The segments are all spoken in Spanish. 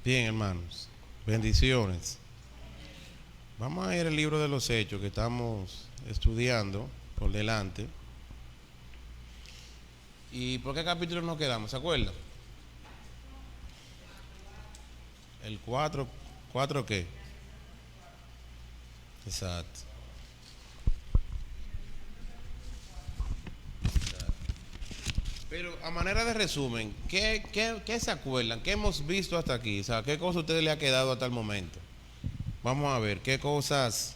Bien, hermanos, bendiciones. Vamos a ir al libro de los Hechos que estamos estudiando por delante. ¿Y por qué capítulo nos quedamos? ¿Se acuerdan? El 4, ¿4 qué? Exacto. Pero a manera de resumen, ¿qué se acuerdan? ¿Qué hemos visto hasta aquí? O sea, ¿qué cosa a ustedes le ha quedado hasta el momento? Vamos a ver, ¿qué cosas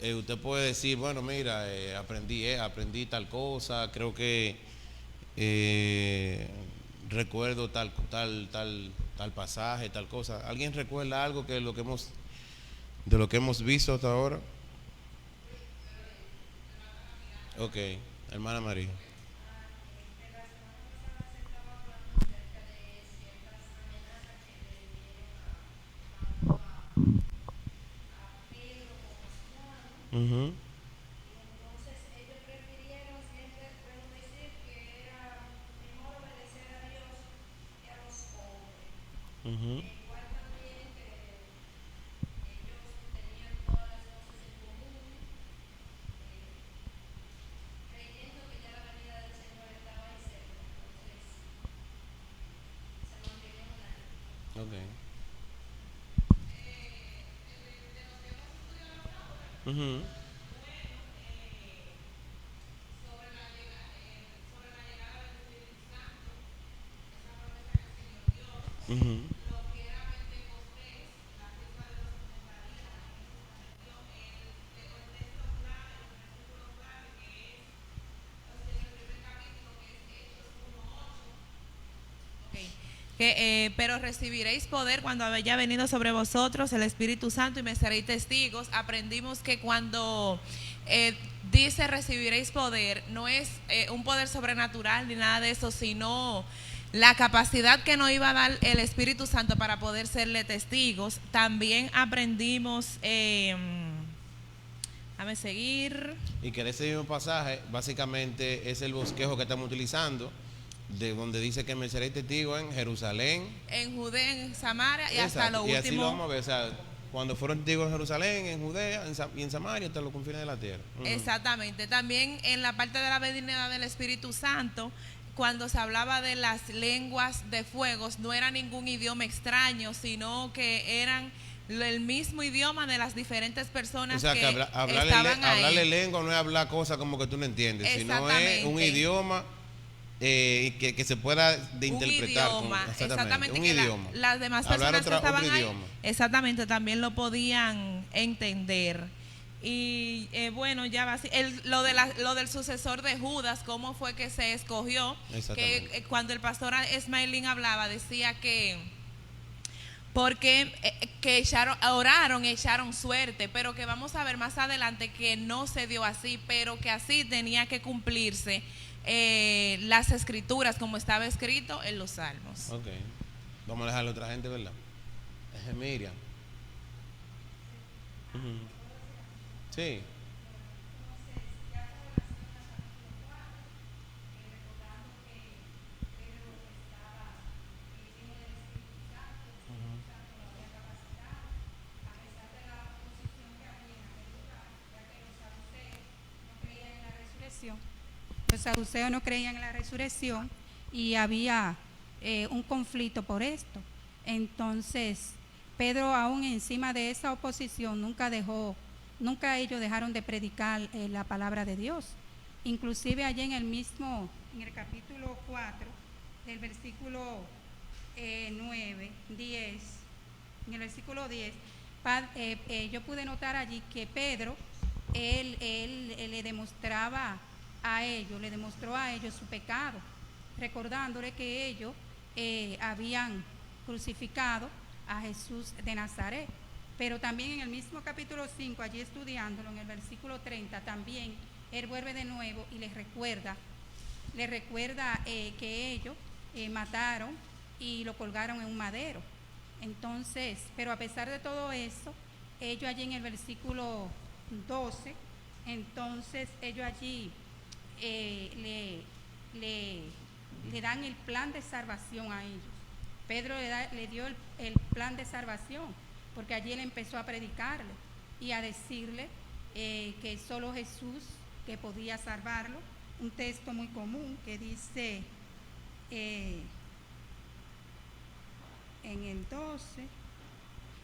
usted puede decir? Bueno, mira, aprendí tal cosa, creo que eh, recuerdo tal pasaje, tal cosa. ¿Alguien recuerda algo de lo que hemos visto hasta ahora? Ok, hermana María. Ujú, ujú. Ok. Ujú, ujú. Ok. Pero recibiréis poder cuando haya venido sobre vosotros el Espíritu Santo y me seréis testigos. Aprendimos que cuando dice recibiréis poder, no es un poder sobrenatural ni nada de eso, sino la capacidad que nos iba a dar el Espíritu Santo para poder serle testigos. También aprendimos, déjame seguir, Y que en ese mismo pasaje, básicamente es el bosquejo que estamos utilizando, de donde dice que me seré testigo en Jerusalén. en Judea, en Samaria y hasta Exacto. lo Y así lo último. vamos a ver. O sea, cuando fueron testigos en Jerusalén, en Judea y en Samaria, hasta los confines de la tierra. Exactamente. También en la parte de la venida del Espíritu Santo, cuando se hablaba de las lenguas de fuegos, no era ningún idioma extraño, sino que eran el mismo idioma de las diferentes O personas sea, que que estaban hablarle ahí. lengua no es hablar cosas como que tú no entiendes, sino es un Exactamente. idioma que se pueda de Un interpretar idioma, exactamente, exactamente, un que idioma. las demás Hablar personas que otro estaban ahí, idioma. exactamente, también lo podían entender. Y bueno, ya va así. Lo del sucesor de Judas, cómo fue que se escogió, que Exactamente. cuando el pastor Esmailín hablaba, decía que porque que oraron y echaron suerte, pero que vamos a ver más adelante que no se dio así, pero que así tenía que cumplirse las escrituras como estaba escrito en los salmos. Ok. Vamos a dejarle a otra gente, ¿verdad? Miriam. Ujú. Sí. Resurrección. Los saduceos no creían en la resurrección y había un conflicto por esto. Entonces, Pedro, aún encima de esa oposición, nunca ellos dejaron de predicar la palabra de Dios. Inclusive allí en el capítulo 4, del versículo 9, 10, en el versículo 10, yo pude notar allí que Pedro, él le demostró a ellos su pecado, recordándole que ellos habían crucificado a Jesús de Nazaret. Pero también en el mismo capítulo 5, allí estudiándolo, en el versículo 30, también él vuelve de nuevo y les recuerda que ellos mataron y lo colgaron en un madero. Entonces, pero a pesar de todo eso, ellos allí en el versículo 12, entonces ellos allí eh, le, le, le dan el plan de salvación a ellos. Pedro le dio el plan de salvación, porque allí él empezó a predicarle y a decirle que solo Jesús que podía salvarlo. Un texto muy común que dice en el 12,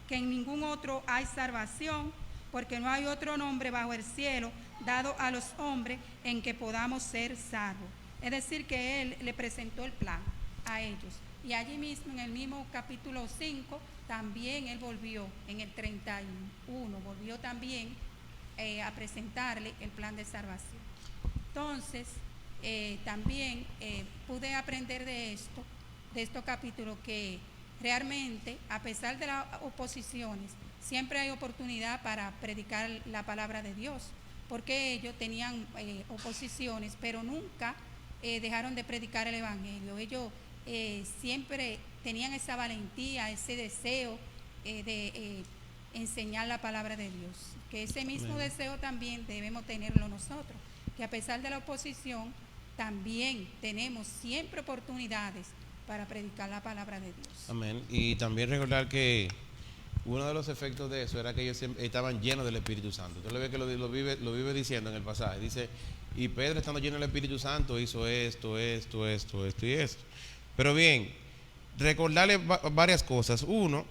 que en ningún otro hay salvación, porque no hay otro nombre bajo el cielo dado a los hombres en que podamos ser salvos. Es decir, que él le presentó el plan a ellos. Y allí mismo, en el mismo capítulo 5, también él volvió, en el 31, volvió también a presentarle el plan de salvación. Entonces, también pude aprender de estos capítulos, que realmente, a pesar de las oposiciones, siempre hay oportunidad para predicar la palabra de Dios, porque ellos tenían oposiciones, pero nunca dejaron de predicar el evangelio. Ellos siempre tenían esa valentía, ese deseo de enseñar la palabra de Dios, que ese mismo deseo también debemos tenerlo nosotros, que a pesar de la oposición también tenemos siempre oportunidades para predicar la palabra de Dios. Amén. Y también recordar que uno de los efectos de eso era que ellos estaban llenos del Espíritu Santo. Entonces ve que lo vive diciendo en el pasaje. Dice, y Pedro, estando lleno del Espíritu Santo, hizo esto y esto. Pero bien, recordarle varias cosas. Uno,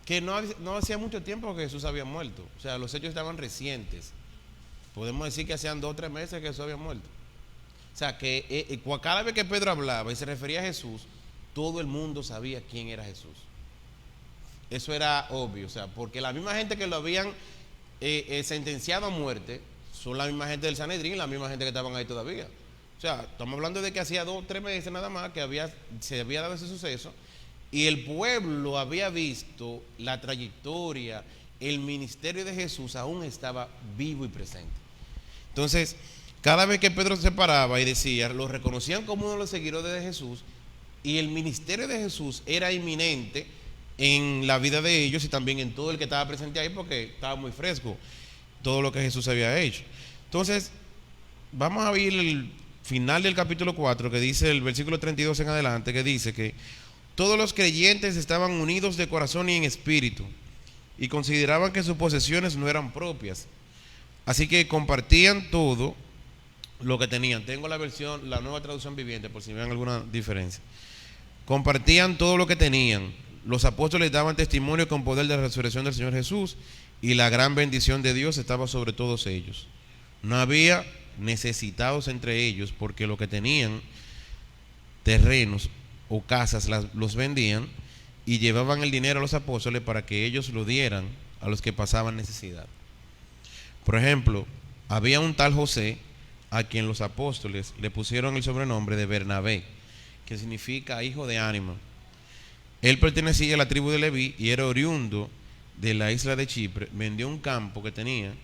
que no hacía mucho tiempo que Jesús había muerto. O sea, los hechos estaban recientes. Podemos decir que hacían 2 o 3 meses que Jesús había muerto. O sea, que cada vez que Pedro hablaba y se refería a Jesús, todo el mundo sabía quién era Jesús. Eso era obvio, o sea, porque la misma gente que lo habían sentenciado a muerte son la misma gente del Sanedrín, la misma gente que estaban ahí todavía. O sea, estamos hablando de que hacía 2 o 3 meses nada más que se había dado ese suceso, y el pueblo había visto la trayectoria, el ministerio de Jesús aún estaba vivo y presente. Entonces, cada vez que Pedro se paraba y decía, lo reconocían como uno de los seguidores de Jesús, y el ministerio de Jesús era inminente en la vida de ellos y también en todo el que estaba presente ahí, porque estaba muy fresco todo lo que Jesús había hecho. Entonces, vamos a ver el final del capítulo 4, que dice el versículo 32 en adelante, que dice que todos los creyentes estaban unidos de corazón y en espíritu, y consideraban que sus posesiones no eran propias, así que compartían todo lo que tenían. Tengo la nueva traducción viviente, por si ven alguna diferencia. Compartían todo lo que tenían. Los apóstoles daban testimonio con poder de la resurrección del Señor Jesús, y la gran bendición de Dios estaba sobre todos ellos. No había necesitados entre ellos, porque lo que tenían, terrenos o casas, los vendían y llevaban el dinero a los apóstoles para que ellos lo dieran a los que pasaban necesidad. Por ejemplo, había un tal José a quien los apóstoles le pusieron el sobrenombre de Bernabé, que significa hijo de ánimo. Él pertenecía a la tribu de Leví y era oriundo de la isla de Chipre. Vendió un campo que tenía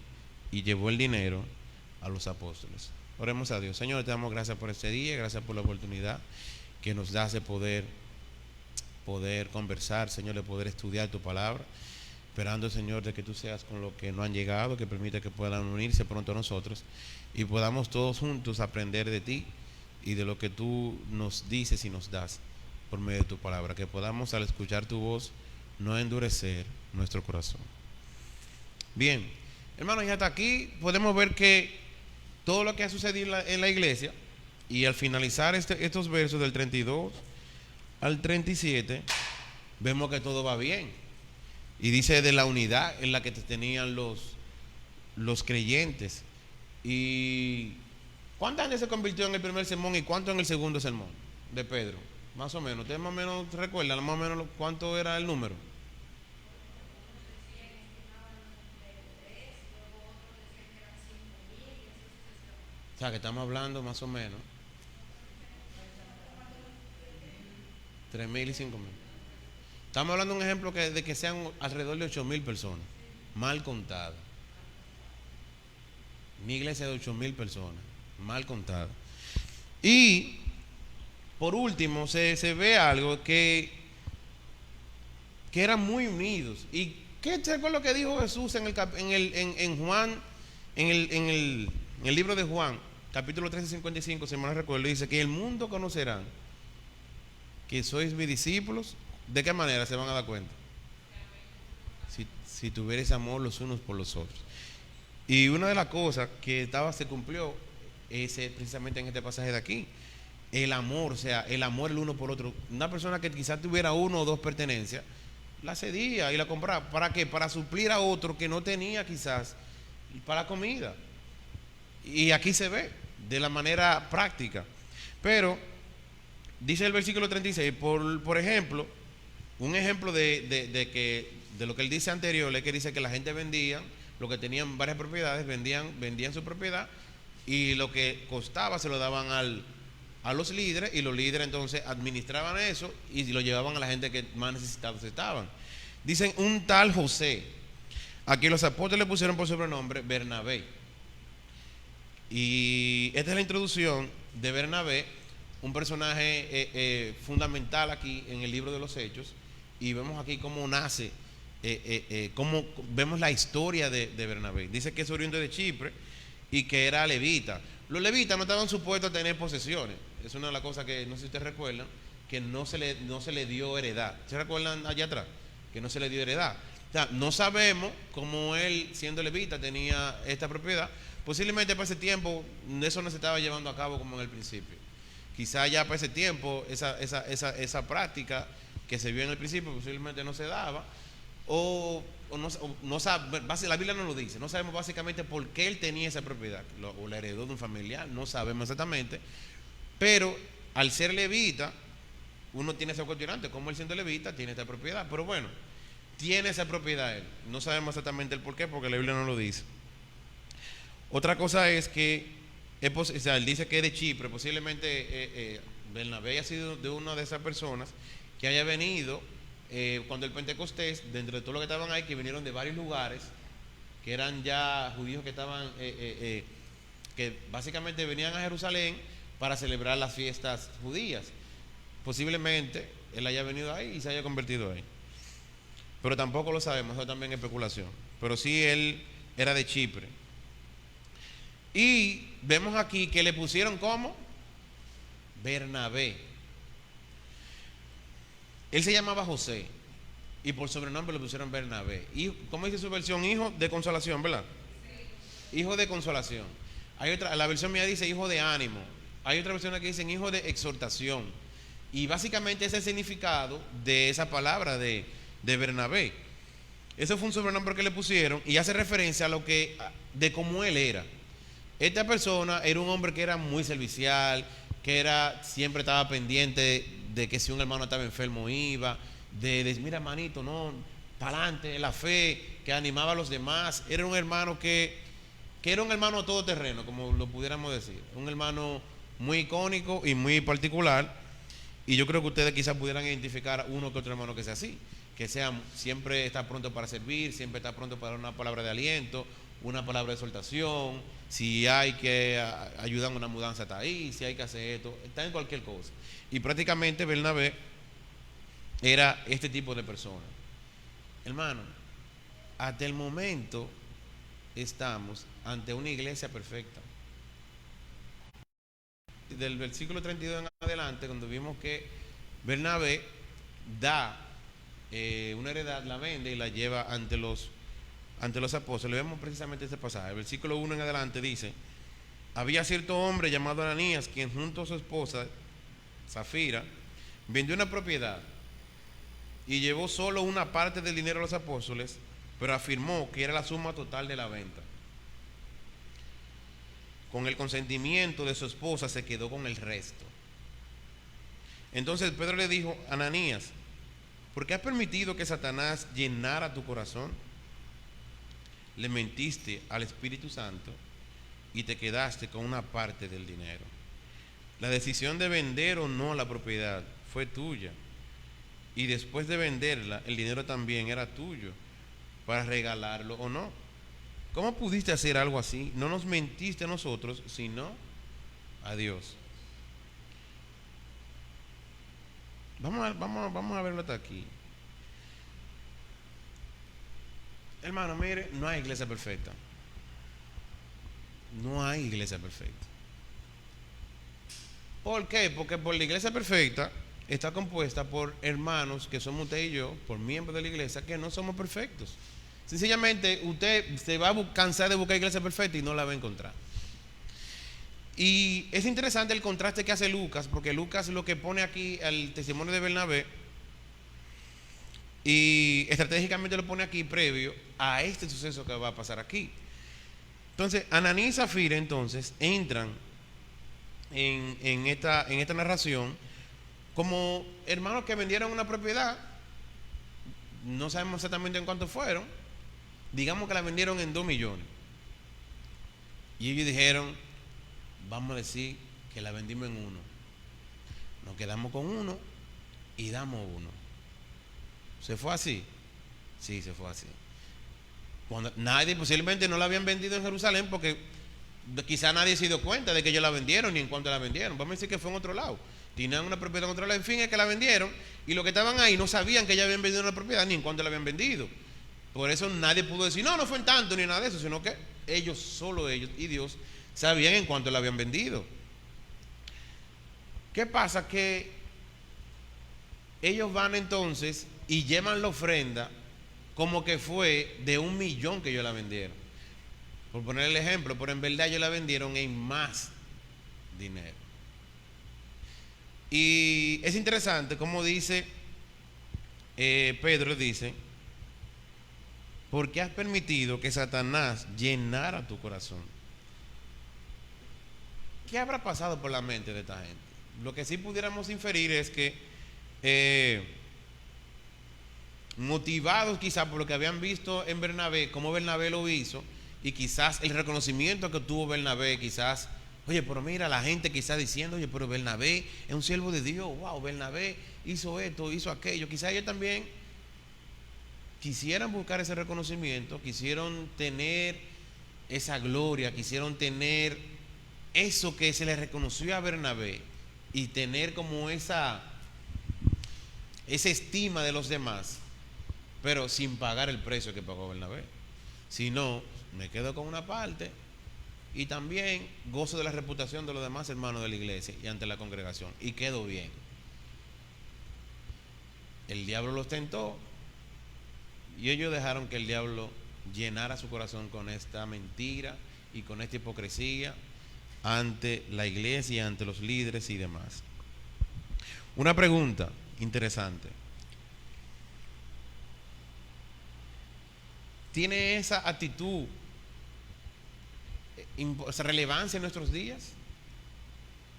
y llevó el dinero a los apóstoles. Oremos a Dios. Señor, te damos gracias por este día, gracias por la oportunidad que nos das de poder conversar, Señor, de poder estudiar tu palabra, esperando, Señor, de que tú seas con los que no han llegado, que permita que puedan unirse pronto a nosotros y podamos todos juntos aprender de ti y de lo que tú nos dices y nos das por medio de tu palabra, que podamos, al escuchar tu voz, no endurecer nuestro corazón. Bien, hermanos, y hasta aquí podemos ver que todo lo que ha sucedido en la iglesia, y al finalizar estos versos del 32 al 37, vemos que todo va bien. Y dice de la unidad en la que tenían los creyentes. ¿Y cuánta gente se convirtió en el primer sermón y cuánto en el segundo sermón de Pedro? Más o menos. ¿Ustedes más o menos recuerdan más o menos cuánto era el número? O sea, que estamos hablando más o menos 3,000 y 5,000. Estamos hablando de un ejemplo de que sean alrededor de 8,000 personas, mal contadas. Mi iglesia de 8,000 personas, mal contada. Y por último se ve algo que eran muy unidos. ¿Y qué fue lo que dijo Jesús en Juan, en el libro de Juan, capítulo 13:55, si mal no recuerdo? Dice que el mundo conocerá que sois mis discípulos ¿De qué manera se van a dar cuenta? Si tuvierais amor los unos por los otros. Y una de las cosas que se cumplió precisamente en este pasaje de aquí. El amor, o sea, el amor el uno por otro. Una persona que quizás tuviera uno o dos pertenencias, la cedía y la compraba. ¿Para qué? Para suplir a otro que no tenía quizás para la comida. Y aquí se ve de la manera práctica. Pero dice el versículo 36, por ejemplo, un ejemplo de lo que él dice anterior, es que dice que la gente vendía, lo que tenían varias propiedades, vendían su propiedad, y lo que costaba se lo daban a los líderes, y los líderes entonces administraban eso y lo llevaban a la gente que más necesitados estaban. Dicen un tal José, aquí los apóstoles le pusieron por sobrenombre Bernabé. Y esta es la introducción de Bernabé, un personaje fundamental aquí en el libro de los Hechos, y vemos aquí cómo nace, cómo vemos la historia de Bernabé. Dice que es oriundo de Chipre y que era levita. Los levitas no estaban supuestos a tener posesiones. Es una de las cosas que no sé si ustedes recuerdan, que no se le dio heredad. ¿Se recuerdan allá atrás? Que no se le dio heredad. O sea, no sabemos cómo él, siendo levita, tenía esta propiedad. Posiblemente para ese tiempo eso no se estaba llevando a cabo como en el principio. Quizá ya para ese tiempo esa práctica que se vio en el principio posiblemente no se daba, o no sabe, la Biblia no lo dice. No sabemos básicamente por qué él tenía esa propiedad, o la heredó de un familiar, no sabemos exactamente. Pero al ser levita, uno tiene ese cuestionante, como él siendo levita tiene esta propiedad. Pero bueno, tiene esa propiedad él. No sabemos exactamente el por qué, porque la Biblia no lo dice. Otra cosa es que o sea, él dice que es de Chipre. Posiblemente Bernabé haya sido de una de esas personas que haya venido cuando el Pentecostés, dentro de todo lo que estaban ahí, que vinieron de varios lugares, que eran ya judíos que estaban que básicamente venían a Jerusalén para celebrar las fiestas judías. Posiblemente él haya venido ahí y se haya convertido ahí, pero tampoco lo sabemos, eso también es especulación. Pero sí, él era de Chipre. Y vemos aquí que le pusieron como Bernabé. Él se llamaba José y por sobrenombre le pusieron Bernabé. Y ¿cómo dice su versión? Hijo de consolación, ¿verdad? Sí. Hijo de consolación. Hay otra, la versión mía dice hijo de ánimo. Hay otra versión que dicen hijo de exhortación. Y básicamente ese es el significado de esa palabra de Bernabé. Ese fue un sobrenombre que le pusieron y hace referencia a de cómo él era. Esta persona era un hombre que era muy servicial, que siempre estaba pendiente de que si un hermano estaba enfermo iba, de mira hermanito, no, para adelante, en la fe, que animaba a los demás. Era un hermano que era un hermano todoterreno, como lo pudiéramos decir. Un hermano muy icónico y muy particular. Y yo creo que ustedes quizás pudieran identificar uno que otro hermano que sea así, que siempre está pronto para servir, siempre está pronto para dar una palabra de aliento, una palabra de exhortación. Si hay que ayudar en una mudanza, está ahí. Si hay que hacer esto, está en cualquier cosa. Y prácticamente Bernabé era este tipo de persona. Hermano, hasta el momento estamos ante una iglesia perfecta. Del versículo 32 en adelante, cuando vimos que Bernabé da una heredad, la vende y la lleva ante los apóstoles, vemos precisamente este pasaje. El versículo 1 en adelante dice: había cierto hombre llamado Ananías, quien junto a su esposa Zafira vendió una propiedad y llevó solo una parte del dinero a los apóstoles, pero afirmó que era la suma total de la venta. Con el consentimiento de su esposa se quedó con el resto. Entonces Pedro le dijo: Ananías, ¿por qué has permitido que Satanás llenara tu corazón? Le mentiste al Espíritu Santo y te quedaste con una parte del dinero. La decisión de vender o no la propiedad fue tuya, y después de venderla el dinero también era tuyo para regalarlo o no. ¿Cómo pudiste hacer algo así? No nos mentiste a nosotros, sino a Dios. Vamos a verlo hasta aquí. Hermano, mire, no hay iglesia perfecta. No hay iglesia perfecta. ¿Por qué? Porque por la iglesia perfecta está compuesta por hermanos que somos usted y yo, por miembros de la iglesia, que no somos perfectos. Sencillamente usted se va a cansar de buscar iglesia perfecta y no la va a encontrar. Y es interesante el contraste que hace Lucas, porque Lucas lo que pone aquí al testimonio de Bernabé, y estratégicamente lo pone aquí previo a este suceso que va a pasar aquí. Entonces, Ananías y Zafira entonces entran en esta narración como hermanos que vendieron una propiedad. No sabemos exactamente en cuánto fueron. Digamos que la vendieron en 2 millones. Y ellos dijeron, vamos a decir que la vendimos en 1. Nos quedamos con 1 y damos 1. ¿Se fue así? Sí, se fue así. Cuando nadie, posiblemente no la habían vendido en Jerusalén, porque quizá nadie se dio cuenta de que ellos la vendieron ni en cuánto la vendieron. Vamos a decir que fue en otro lado. Tenían una propiedad en otro lado. En fin, es que la vendieron y los que estaban ahí no sabían que ya habían vendido una propiedad ni en cuánto la habían vendido. Por eso nadie pudo decir, no fue en tanto ni nada de eso, sino que ellos, solo ellos y Dios sabían en cuánto la habían vendido. ¿Qué pasa? Que ellos van entonces y llevan la ofrenda como que fue de 1 millón que ellos la vendieron. Por poner el ejemplo, pero en verdad ellos la vendieron en más dinero. Y es interesante como dice Pedro, dice, ¿por qué has permitido que Satanás llenara tu corazón? ¿Qué habrá pasado por la mente de esta gente? Lo que sí pudiéramos inferir es que motivados quizás por lo que habían visto en Bernabé, cómo Bernabé lo hizo, y quizás el reconocimiento que tuvo Bernabé, quizás, oye, pero mira, la gente quizás diciendo, oye, pero Bernabé es un siervo de Dios, wow, Bernabé hizo esto, hizo aquello. Quizás ellos también quisieran buscar ese reconocimiento, quisieron tener esa gloria, quisieron tener eso que se le reconoció a Bernabé y tener como esa estima de los demás, pero sin pagar el precio que pagó Bernabé. Si no, me quedo con una parte y también gozo de la reputación de los demás hermanos de la iglesia y ante la congregación y quedo bien. El diablo los tentó y ellos dejaron que el diablo llenara su corazón con esta mentira y con esta hipocresía ante la iglesia y ante los líderes y demás. Una pregunta interesante: ¿tiene esa actitud esa relevancia en nuestros días?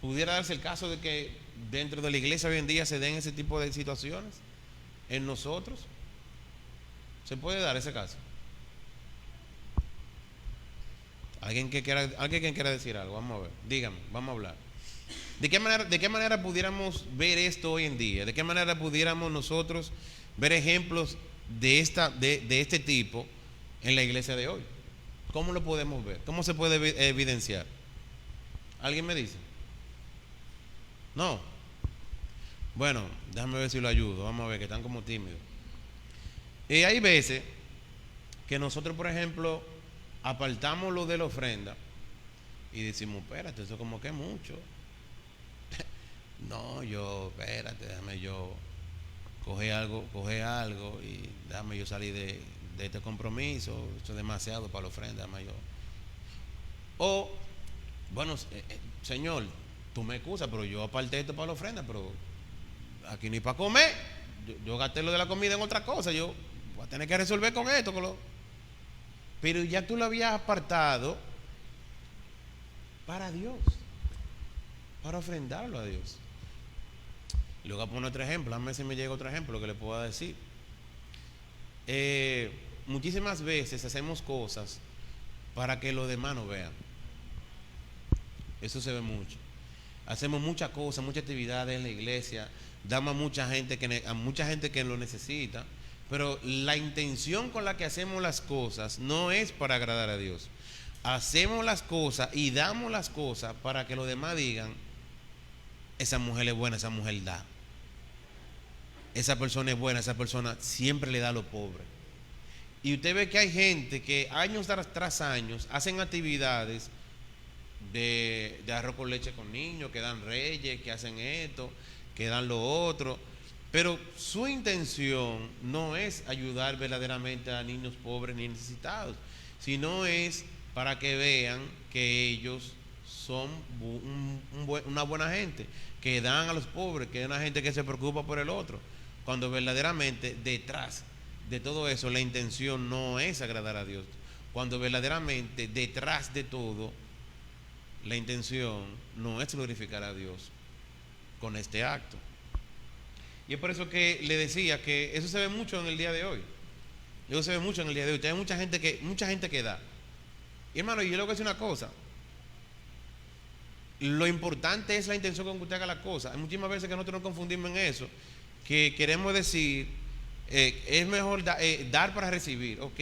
¿Pudiera darse el caso de que dentro de la iglesia hoy en día se den ese tipo de situaciones en nosotros? ¿Se puede dar ese caso? ¿Alguien que quiera decir algo? Vamos a ver, dígame, vamos a hablar. ¿De qué manera pudiéramos ver esto hoy en día? ¿De qué manera pudiéramos nosotros ver ejemplos de este tipo en la iglesia de hoy? ¿Cómo lo podemos ver? ¿Cómo se puede evidenciar? ¿Alguien me dice? No. Bueno, déjame ver si lo ayudo. Vamos a ver, que están como tímidos. Y hay veces que nosotros, por ejemplo, apartamos lo de la ofrenda y decimos, espérate, eso como que es mucho. No, espérate, déjame yo coger algo y déjame yo salir de este compromiso. Eso es demasiado para la ofrenda, déjame yo. O, bueno, Señor, tú me excusas, pero yo aparté esto para la ofrenda, pero aquí ni para comer. Yo gasté lo de la comida en otra cosa, yo voy a tener que resolver con esto. Pero ya tú lo habías apartado para Dios, para ofrendarlo a Dios. Luego voy a poner otro ejemplo, a ver si me llega otro ejemplo que le pueda decir. Muchísimas veces hacemos cosas para que los demás nos vean. Eso se ve mucho. Hacemos muchas cosas, muchas actividades en la iglesia, damos a mucha gente que lo necesita, pero la intención con la que hacemos las cosas no es para agradar a Dios. Hacemos las cosas y damos las cosas para que los demás digan, esa mujer es buena, esa mujer da. Esa persona es buena, esa persona siempre le da a los pobres. Y usted ve que hay gente que años tras años hacen actividades de arroz con leche con niños, que dan reyes, que hacen esto, que dan lo otro, pero su intención no es ayudar verdaderamente a niños pobres ni necesitados, sino es para que vean que ellos son una buena gente, que dan a los pobres, que es una gente que se preocupa por el otro, cuando verdaderamente detrás de todo eso la intención no es agradar a Dios, cuando verdaderamente detrás de todo la intención no es glorificar a Dios con este acto. Y es por eso que le decía que eso se ve mucho en el día de hoy. Eso se ve mucho en el día de hoy. Hay mucha gente que da. Y hermano, yo le voy a decir una cosa. Lo importante es la intención con que usted haga la cosa. Hay muchísimas veces que nosotros nos confundimos en eso, que queremos decir, es mejor dar para recibir, ok,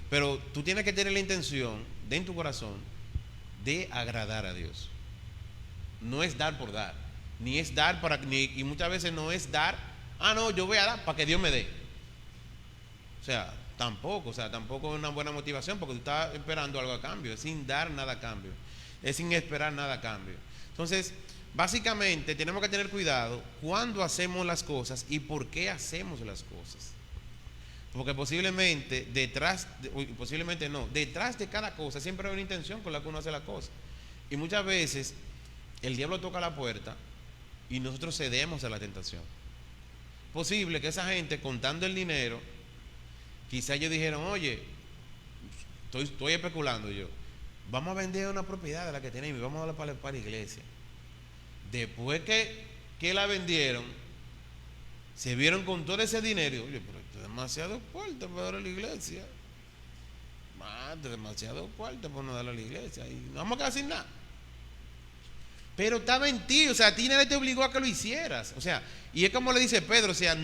pero tú tienes que tener la intención en tu corazón de agradar a Dios. No es dar por dar, ni es dar para, y muchas veces no es dar, no, yo voy a dar para que Dios me dé. O sea, tampoco es una buena motivación, porque tú estás esperando algo a cambio, es sin dar nada a cambio, es sin esperar nada a cambio. Entonces, básicamente tenemos que tener cuidado cuando hacemos las cosas y por qué hacemos las cosas. Porque posiblemente detrás de cada cosa siempre hay una intención con la que uno hace la cosa. Y muchas veces el diablo toca la puerta y nosotros cedemos a la tentación. Posible que esa gente, contando el dinero, quizá ellos dijeron, oye, estoy especulando yo, vamos a vender una propiedad de la que tenemos y vamos a darla para la iglesia. Después que la vendieron, se vieron con todo ese dinero. Oye, pero esto es demasiado fuerte para darle a la iglesia. Demasiado fuerte para no darle a la iglesia. Y no vamos a quedar sin nada. Pero estaba en ti, o sea, a ti nadie te obligó a que lo hicieras. O sea, y es como le dice Pedro, o sea,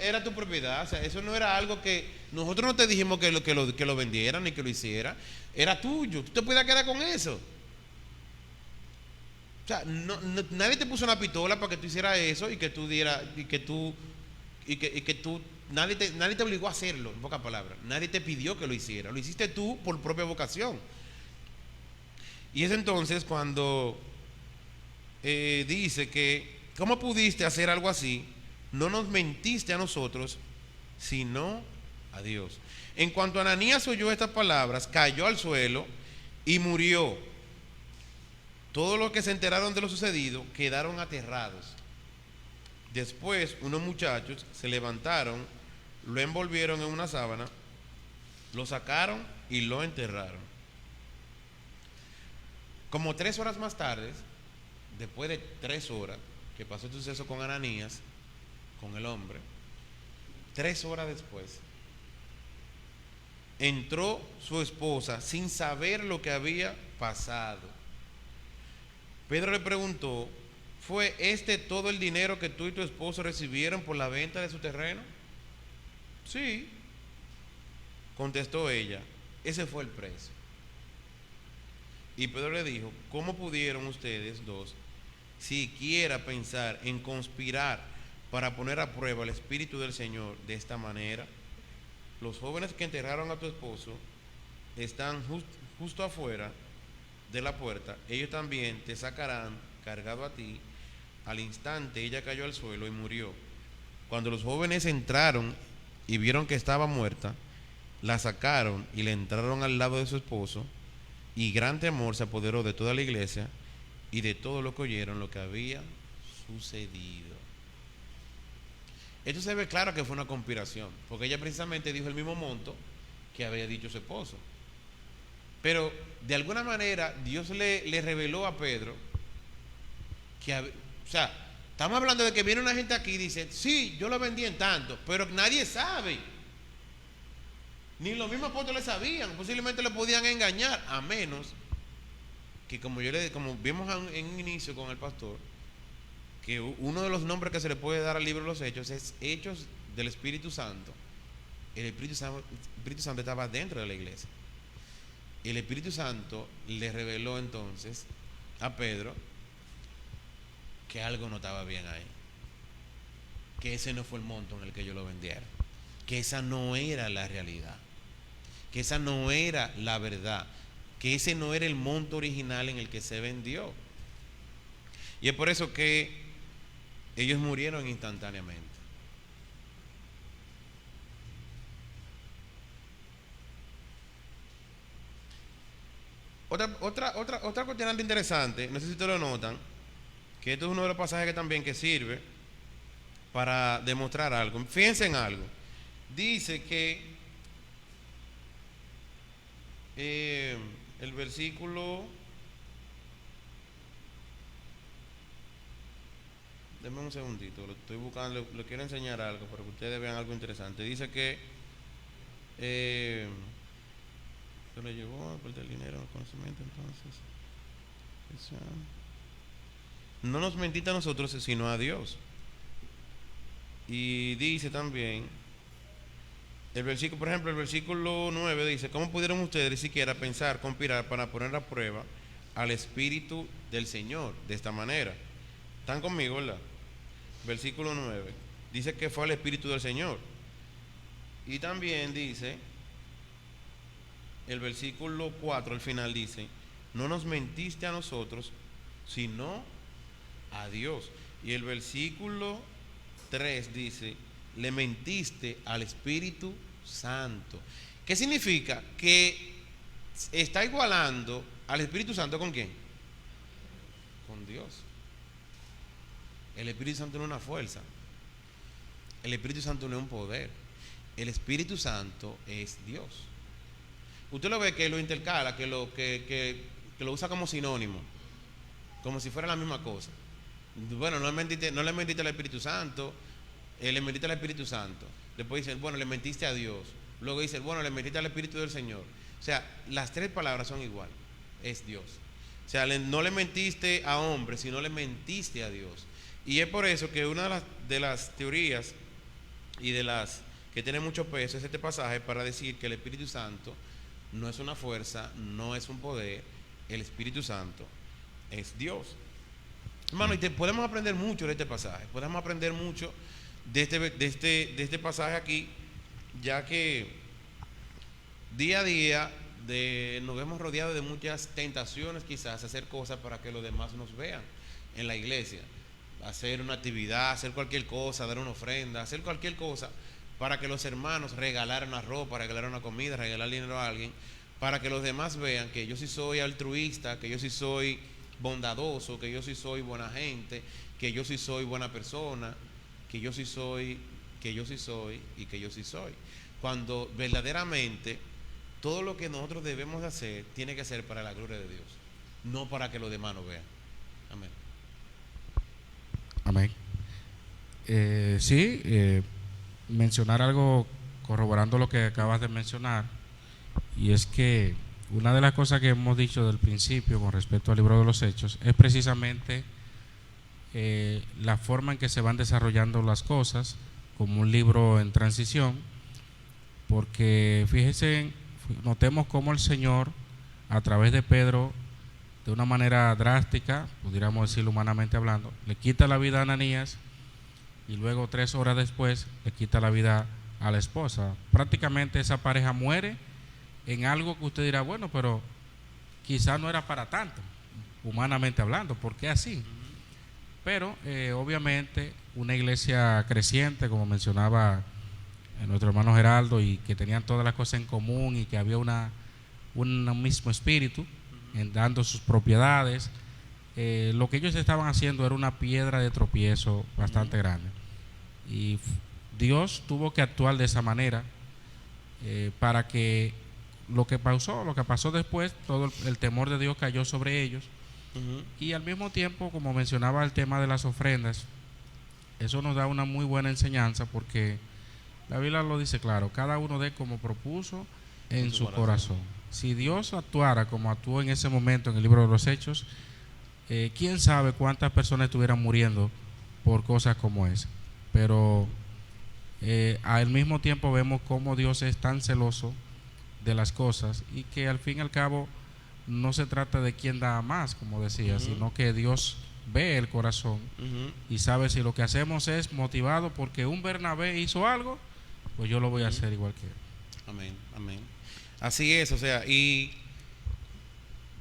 era tu propiedad. O sea, eso no era algo que nosotros no te dijimos que lo vendieran ni que lo hiciera. Era tuyo, tú te podías quedar con eso. O sea, nadie te puso una pistola para que tú hicieras eso y que tú dieras, nadie te obligó a hacerlo, en pocas palabras. Nadie te pidió que lo hiciera, lo hiciste tú por propia vocación. Y es entonces cuando dice que, ¿cómo pudiste hacer algo así? No nos mentiste a nosotros, sino a Dios. En cuanto Ananías oyó estas palabras, cayó al suelo y murió. Todos los que se enteraron de lo sucedido quedaron aterrados. Después, unos muchachos se levantaron, lo envolvieron en una sábana, lo sacaron y lo enterraron. Como 3 horas más tarde, después de 3 horas que pasó el suceso con Ananías, con el hombre, 3 horas después, entró su esposa sin saber lo que había pasado. Pedro le preguntó, ¿fue este todo el dinero que tú y tu esposo recibieron por la venta de su terreno? Sí, contestó ella, ese fue el precio. Y Pedro le dijo, ¿cómo pudieron ustedes dos siquiera pensar en conspirar para poner a prueba el Espíritu del Señor de esta manera? Los jóvenes que enterraron a tu esposo están justo afuera de la puerta, ellos también te sacarán cargado a ti. Al instante ella cayó al suelo y murió. Cuando los jóvenes entraron y vieron que estaba muerta, la sacaron y le entraron al lado de su esposo, y gran temor se apoderó de toda la iglesia y de todo lo que oyeron lo que había sucedido. Esto se ve claro que fue una conspiración, porque ella precisamente dijo el mismo monto que había dicho su esposo. Pero de alguna manera Dios le reveló a Pedro que, o sea, estamos hablando de que viene una gente aquí y dice, sí, yo lo vendí en tanto, pero nadie sabe. Ni los mismos apóstoles sabían, posiblemente lo podían engañar, a menos que, como vimos en un inicio con el pastor, que uno de los nombres que se le puede dar al libro de los Hechos es Hechos del Espíritu Santo. El Espíritu Santo estaba dentro de la iglesia. El Espíritu Santo le reveló entonces a Pedro que algo no estaba bien ahí, que ese no fue el monto en el que ellos lo vendieron, que esa no era la realidad, que esa no era la verdad, que ese no era el monto original en el que se vendió. Y es por eso que ellos murieron instantáneamente. Otra cuestión interesante, no sé si ustedes lo notan, que esto es uno de los pasajes que también que sirve para demostrar algo. Fíjense en algo. Dice que el versículo, denme un segundito, lo estoy buscando, le quiero enseñar algo para que ustedes vean algo interesante. Dice que se le llevó a perder el dinero, el conocimiento, entonces no nos mentiste a nosotros sino a Dios. Y dice también el versículo, por ejemplo, el versículo 9 dice: ¿cómo pudieron ustedes siquiera pensar, conspirar para poner a prueba al Espíritu del Señor de esta manera? ¿Están conmigo, verdad? Versículo 9 dice que fue al Espíritu del Señor. Y también dice el versículo 4 al final dice: no nos mentiste a nosotros sino a Dios. Y el versículo 3 dice: le mentiste al Espíritu Santo. ¿Qué significa? Que está igualando al Espíritu Santo ¿con quién? Con Dios. El Espíritu Santo no es una fuerza, el Espíritu Santo no es un poder, el Espíritu Santo es Dios. Usted lo ve que lo intercala, que lo usa como sinónimo, como si fuera la misma cosa. Bueno, no le mentiste al Espíritu Santo, le mentiste al Espíritu Santo. Después dice, bueno, le mentiste a Dios. Luego dice, bueno, le mentiste al Espíritu del Señor. O sea, las tres palabras son igual, es Dios. O sea, no le mentiste a hombres, sino le mentiste a Dios. Y es por eso que una de las teorías y de las que tiene mucho peso es este pasaje para decir que el Espíritu Santo no es una fuerza, no es un poder, el Espíritu Santo es Dios. Hermano, y podemos aprender mucho de este pasaje, podemos aprender mucho de este pasaje aquí, ya que día a día nos vemos rodeados de muchas tentaciones, quizás hacer cosas para que los demás nos vean en la iglesia, hacer una actividad, hacer cualquier cosa, dar una ofrenda, hacer cualquier cosa para que los hermanos regalaran una ropa, regalaran una comida, regalar dinero a alguien, para que los demás vean que yo sí soy altruista, que yo sí soy bondadoso, que yo sí soy buena gente, que yo sí soy buena persona, que yo sí soy y que yo sí soy. Cuando verdaderamente todo lo que nosotros debemos hacer tiene que ser para la gloria de Dios, no para que los demás nos vean. Amén. Amén. Mencionar algo corroborando lo que acabas de mencionar, y es que una de las cosas que hemos dicho del principio con respecto al libro de los Hechos es precisamente la forma en que se van desarrollando las cosas como un libro en transición, porque fíjense, notemos cómo el Señor a través de Pedro, de una manera drástica, pudiéramos decirlo humanamente hablando, le quita la vida a Ananías y luego 3 horas después le quita la vida a la esposa. Prácticamente esa pareja muere en algo que usted dirá, bueno, pero quizás no era para tanto, humanamente hablando, ¿por qué así? Pero obviamente una iglesia creciente, como mencionaba nuestro hermano Geraldo, y que tenían todas las cosas en común y que había un mismo espíritu en dando sus propiedades, lo que ellos estaban haciendo era una piedra de tropiezo bastante grande, y Dios tuvo que actuar de esa manera para que lo que pasó después, todo el temor de Dios cayó sobre ellos. Y al mismo tiempo, como mencionaba el tema de las ofrendas, eso nos da una muy buena enseñanza, porque la Biblia lo dice claro: cada uno dé como propuso en su corazón. Si Dios actuara como actuó en ese momento en el libro de los Hechos, quién sabe cuántas personas estuvieran muriendo por cosas como esa. Pero al mismo tiempo vemos cómo Dios es tan celoso de las cosas, y que al fin y al cabo no se trata de quién da más, como decía, sino que Dios ve el corazón y sabe si lo que hacemos es motivado porque un Bernabé hizo algo, pues yo lo voy a hacer igual que él. Amén, amén. Así es, o sea, y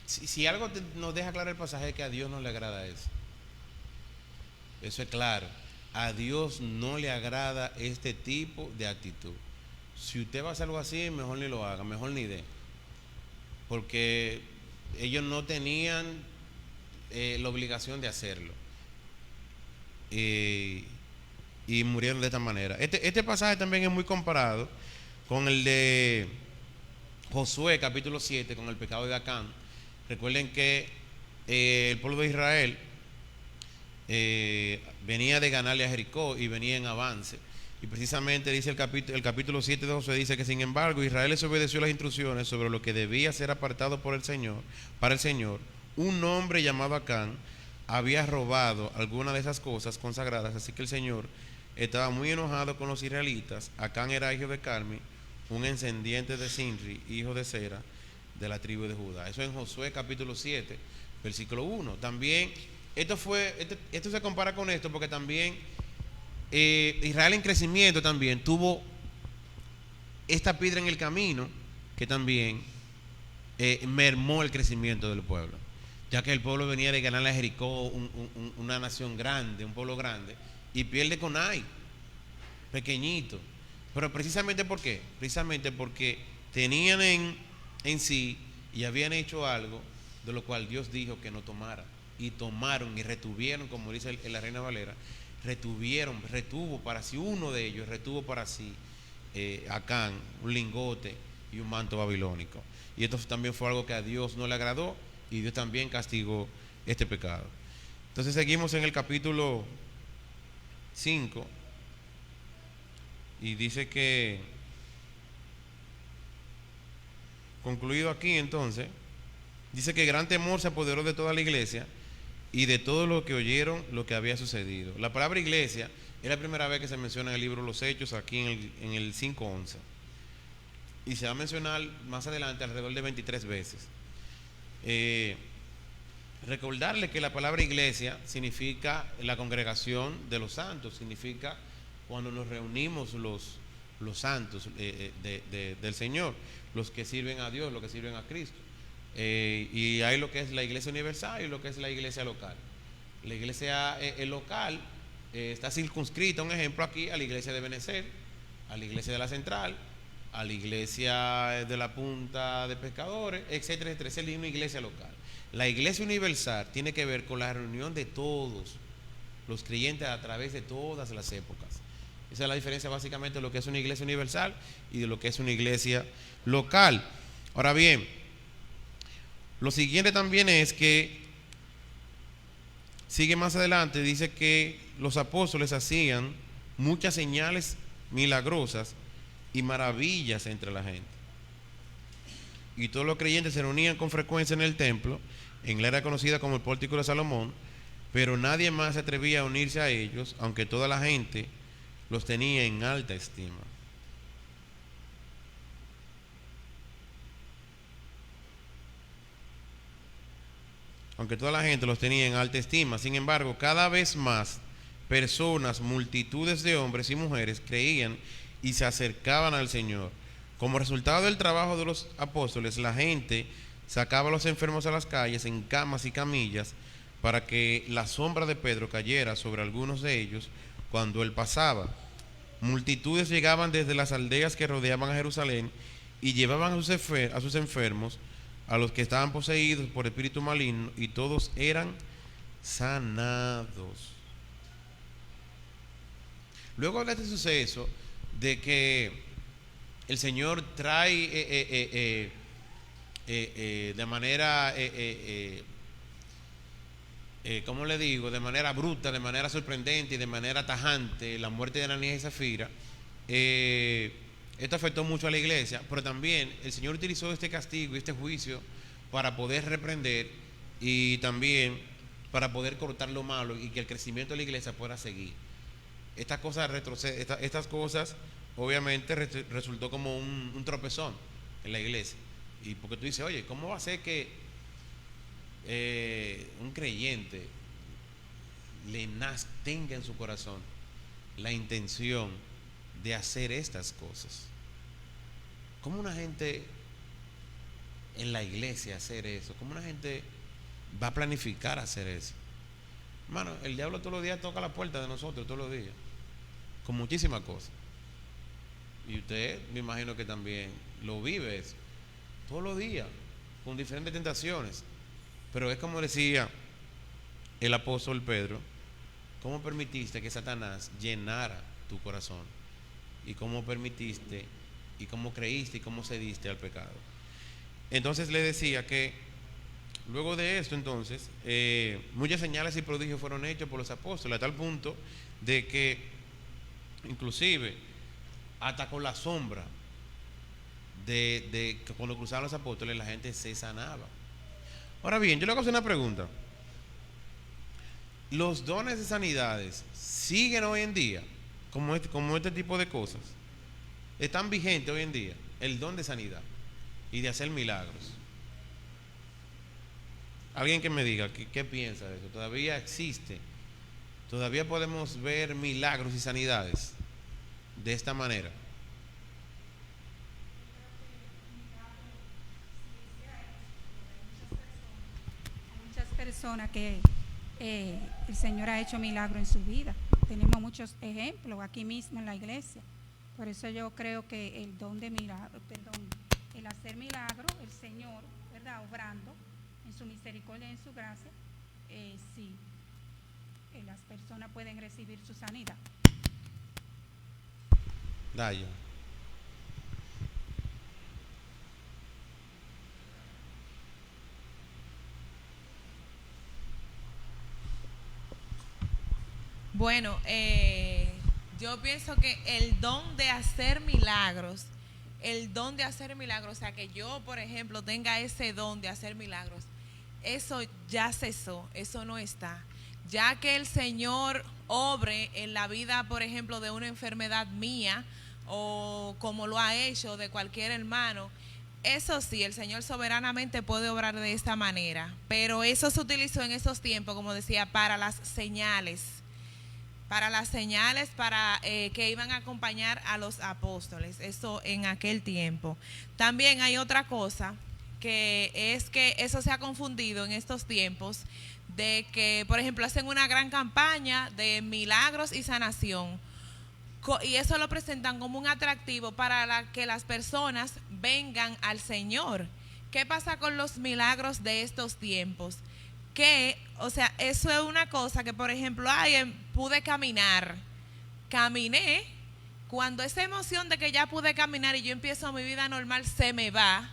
si algo nos deja claro el pasaje, es que a Dios no le agrada eso. Eso es claro. A Dios no le agrada este tipo de actitud. Si usted va a hacer algo así, mejor ni lo haga, mejor ni dé. Porque ellos no tenían la obligación de hacerlo. Y murieron de esta manera. Este pasaje también es muy comparado con el de Josué capítulo 7, con el pecado de Acán. Recuerden que el pueblo de Israel venía de ganarle a Jericó y venía en avance. Y precisamente dice el capítulo 7 de Josué, dice que sin embargo Israel desobedeció las instrucciones sobre lo que debía ser apartado por el Señor, para el Señor. Un hombre llamado Acán había robado alguna de esas cosas consagradas, así que el Señor estaba muy enojado con los israelitas. Acán era hijo de Carmi, un encendiente de Sinri, hijo de Sera, de la tribu de Judá. Eso en Josué capítulo 7, versículo 1. También esto se compara con esto porque también Israel en crecimiento también tuvo esta piedra en el camino que también mermó el crecimiento del pueblo, ya que el pueblo venía de ganarle a Jericó, una nación grande, un pueblo grande, y pierde con Ai, pequeñito. Pero precisamente ¿por qué? Precisamente porque tenían en sí y habían hecho algo de lo cual Dios dijo que no tomara, y tomaron y retuvieron, como dice la Reina Valera, retuvo para sí, uno de ellos retuvo para sí Acán, un lingote y un manto babilónico. Y esto también fue algo que a Dios no le agradó, y Dios también castigó este pecado. Entonces seguimos en el capítulo 5 y dice que, concluido aquí entonces, dice que gran temor se apoderó de toda la iglesia y de todos los que oyeron lo que había sucedido. La palabra iglesia es la primera vez que se menciona en el libro de los Hechos, aquí en el 5:11, y se va a mencionar más adelante alrededor de 23 veces. Recordarle que la palabra iglesia significa la congregación de los santos, significa cuando nos reunimos los santos del Señor, los que sirven a Dios, los que sirven a Cristo. Y hay lo que es la iglesia universal y lo que es la iglesia local. La iglesia local está circunscrita, un ejemplo aquí, a la iglesia de Benecer, a la iglesia de la Central, a la iglesia de la Punta de Pescadores, etcétera, etcétera. Esa es una iglesia local. La iglesia universal tiene que ver con la reunión de todos los creyentes a través de todas las épocas. Esa es la diferencia básicamente de lo que es una iglesia universal y de lo que es una iglesia local. Ahora bien, lo siguiente también es que sigue más adelante, dice que los apóstoles hacían muchas señales milagrosas y maravillas entre la gente. Y todos los creyentes se reunían con frecuencia en el templo, en la era conocida como el Pórtico de Salomón, pero nadie más se atrevía a unirse a ellos, aunque toda la gente los tenía en alta estima. Aunque toda la gente los tenía en alta estima, sin embargo, cada vez más personas, multitudes de hombres y mujeres creían y se acercaban al Señor. Como resultado del trabajo de los apóstoles, la gente sacaba a los enfermos a las calles en camas y camillas para que la sombra de Pedro cayera sobre algunos de ellos cuando él pasaba. Multitudes llegaban desde las aldeas que rodeaban a Jerusalén y llevaban a sus enfermos, a los que estaban poseídos por espíritu maligno, y todos eran sanados. Luego de este suceso, de que el Señor trae de manera, ¿cómo le digo? De manera bruta, de manera sorprendente y de manera tajante la muerte de Ananías y Zafira. Esto afectó mucho a la iglesia, pero también el Señor utilizó este castigo y este juicio para poder reprender y también para poder cortar lo malo y que el crecimiento de la iglesia pueda seguir. Estas cosas obviamente resultó como un tropezón en la iglesia. Y porque tú dices, oye, ¿cómo va a ser que un creyente tenga en su corazón la intención de hacer estas cosas? ¿Cómo una gente en la iglesia hacer eso? ¿Cómo una gente va a planificar hacer eso? Hermano, el diablo todos los días toca la puerta de nosotros, todos los días, con muchísimas cosas. Y usted, me imagino que también lo vive eso, todos los días, con diferentes tentaciones. Pero es como decía el apóstol Pedro: ¿cómo permitiste que Satanás llenara tu corazón? Y cómo permitiste, y cómo creíste, y cómo cediste al pecado. Entonces le decía que luego de esto, entonces, muchas señales y prodigios fueron hechos por los apóstoles, a tal punto de que inclusive hasta con la sombra de que cuando cruzaban los apóstoles la gente se sanaba. Ahora bien, yo le hago una pregunta: ¿los dones de sanidades siguen hoy en día como este tipo de cosas? ¿Están vigentes hoy en día el don de sanidad y de hacer milagros? Alguien que me diga qué piensa de eso. ¿Todavía existe? ¿Todavía podemos ver milagros y sanidades de esta manera? Hay muchas personas que el Señor ha hecho milagros en su vida. Tenemos muchos ejemplos aquí mismo en la iglesia. Por eso yo creo que el don de milagro, el hacer milagros, el Señor, ¿verdad?, obrando en su misericordia y en su gracia, sí, las personas pueden recibir su sanidad. Dayo. Bueno, yo pienso que el don de hacer milagros, o sea, que yo, por ejemplo, tenga ese don de hacer milagros, eso ya cesó, eso no está. Ya que el Señor obre en la vida, por ejemplo, de una enfermedad mía, o como lo ha hecho de cualquier hermano, eso sí, el Señor soberanamente puede obrar de esta manera, pero eso se utilizó en esos tiempos, como decía, para las señales, que iban a acompañar a los apóstoles, eso en aquel tiempo. También hay otra cosa, que es que eso se ha confundido en estos tiempos, de que, por ejemplo, hacen una gran campaña de milagros y sanación, y eso lo presentan como un atractivo para que las personas vengan al Señor. ¿Qué pasa con los milagros de estos tiempos? Que, o sea, eso es una cosa que, por ejemplo, pude caminé, cuando esa emoción de que ya pude caminar y yo empiezo mi vida normal se me va,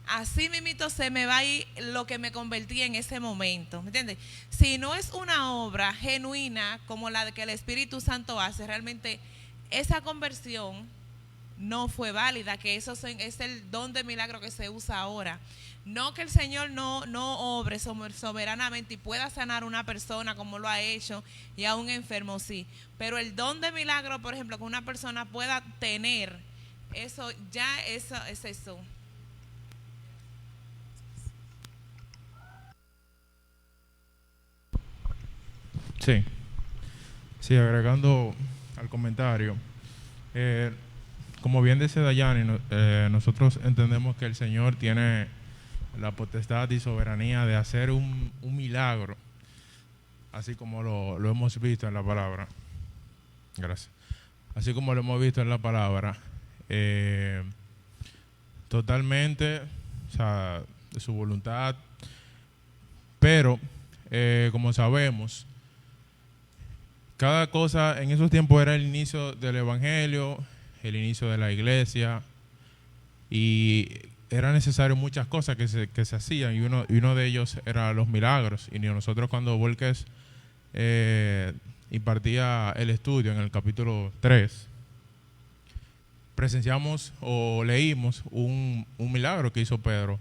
así mismito se me va ahí lo que me convertí en ese momento, ¿me entiendes? Si no es una obra genuina como la que el Espíritu Santo hace, realmente esa conversión no fue válida, que eso es el don de milagro que se usa ahora. No que el Señor no obre soberanamente y pueda sanar a una persona como lo ha hecho, y a un enfermo sí, pero el don de milagro, por ejemplo, que una persona pueda tener, eso es eso. Sí, agregando al comentario, como bien dice Dayani, nosotros entendemos que el Señor tiene la potestad y soberanía de hacer un milagro, así como lo hemos visto en la palabra. Gracias. Así como lo hemos visto en la palabra, totalmente, o sea, de su voluntad, pero como sabemos, cada cosa en esos tiempos era el inicio del Evangelio, el inicio de la iglesia, y era necesario muchas cosas que se hacían, y uno de ellos era los milagros. Y nosotros, cuando Volques impartía el estudio en el capítulo 3, presenciamos o leímos un milagro que hizo Pedro,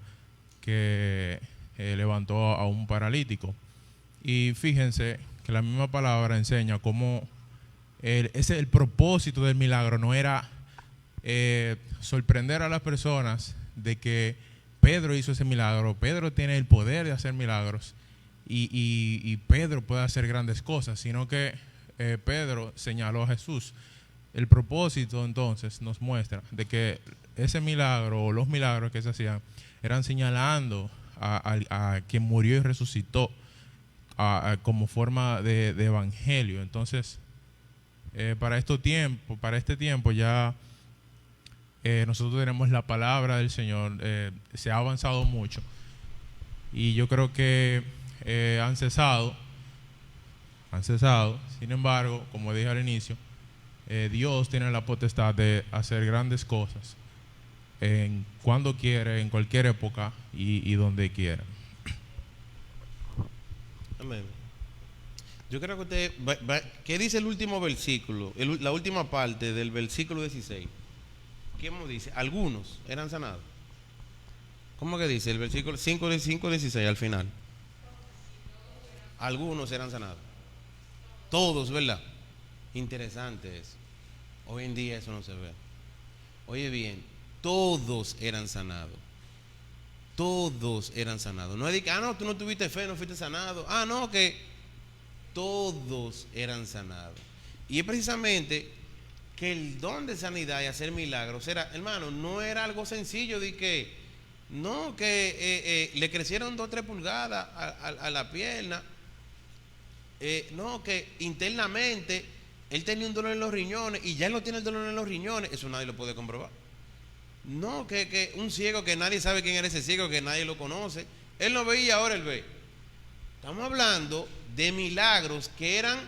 que levantó a un paralítico. Y fíjense que la misma palabra enseña cómo el propósito del milagro no era sorprender a las personas de que Pedro hizo ese milagro. Pedro tiene el poder de hacer milagros, y Pedro puede hacer grandes cosas, sino que Pedro señaló a Jesús. El propósito entonces nos muestra de que ese milagro, o los milagros que se hacían, eran señalando a quien murió y resucitó, como forma de evangelio. Entonces, para este tiempo ya nosotros tenemos la palabra del Señor, se ha avanzado mucho y yo creo que han cesado. Sin embargo, como dije al inicio, Dios tiene la potestad de hacer grandes cosas cuando quiere, en cualquier época y donde quiera. Amén. Yo creo que usted ¿qué dice el último versículo? La última parte del versículo 16. ¿Qué dice? Algunos eran sanados. ¿Cómo que dice el versículo 5:16 al final? Algunos eran sanados. Todos, ¿verdad? Interesante eso. Hoy en día eso no se ve. Oye bien, todos eran sanados. Todos eran sanados. No es de que, no, tú no tuviste fe, no fuiste sanado. No, que todos eran sanados. Y es precisamente que el don de sanidad y hacer milagros era, hermano, no era algo sencillo de que, no, que le crecieron 2 o 3 pulgadas a la pierna. No, que internamente él tenía un dolor en los riñones y ya él no tiene el dolor en los riñones. Eso nadie lo puede comprobar. No, que un ciego que nadie sabe quién era ese ciego, que nadie lo conoce. Él no veía, ahora él ve. Estamos hablando de milagros que eran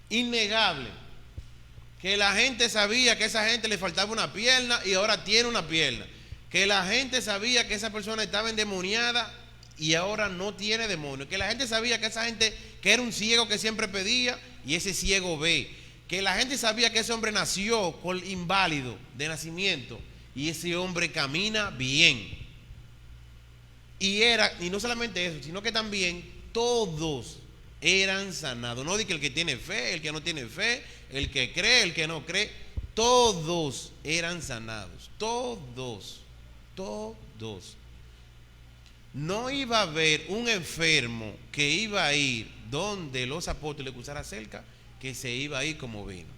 innegables. Que la gente sabía que a esa gente le faltaba una pierna y ahora tiene una pierna. Que la gente sabía que esa persona estaba endemoniada y ahora no tiene demonio. Que la gente sabía que esa gente, que era un ciego que siempre pedía y ese ciego ve. Que la gente sabía que ese hombre nació con inválido de nacimiento y ese hombre camina bien. Y no solamente eso, sino que también todos eran sanados. No de que el que tiene fe, el que no tiene fe, el que cree, el que no cree, todos eran sanados. Todos. No iba a haber un enfermo que iba a ir donde los apóstoles le cruzara cerca, que se iba a ir como vino.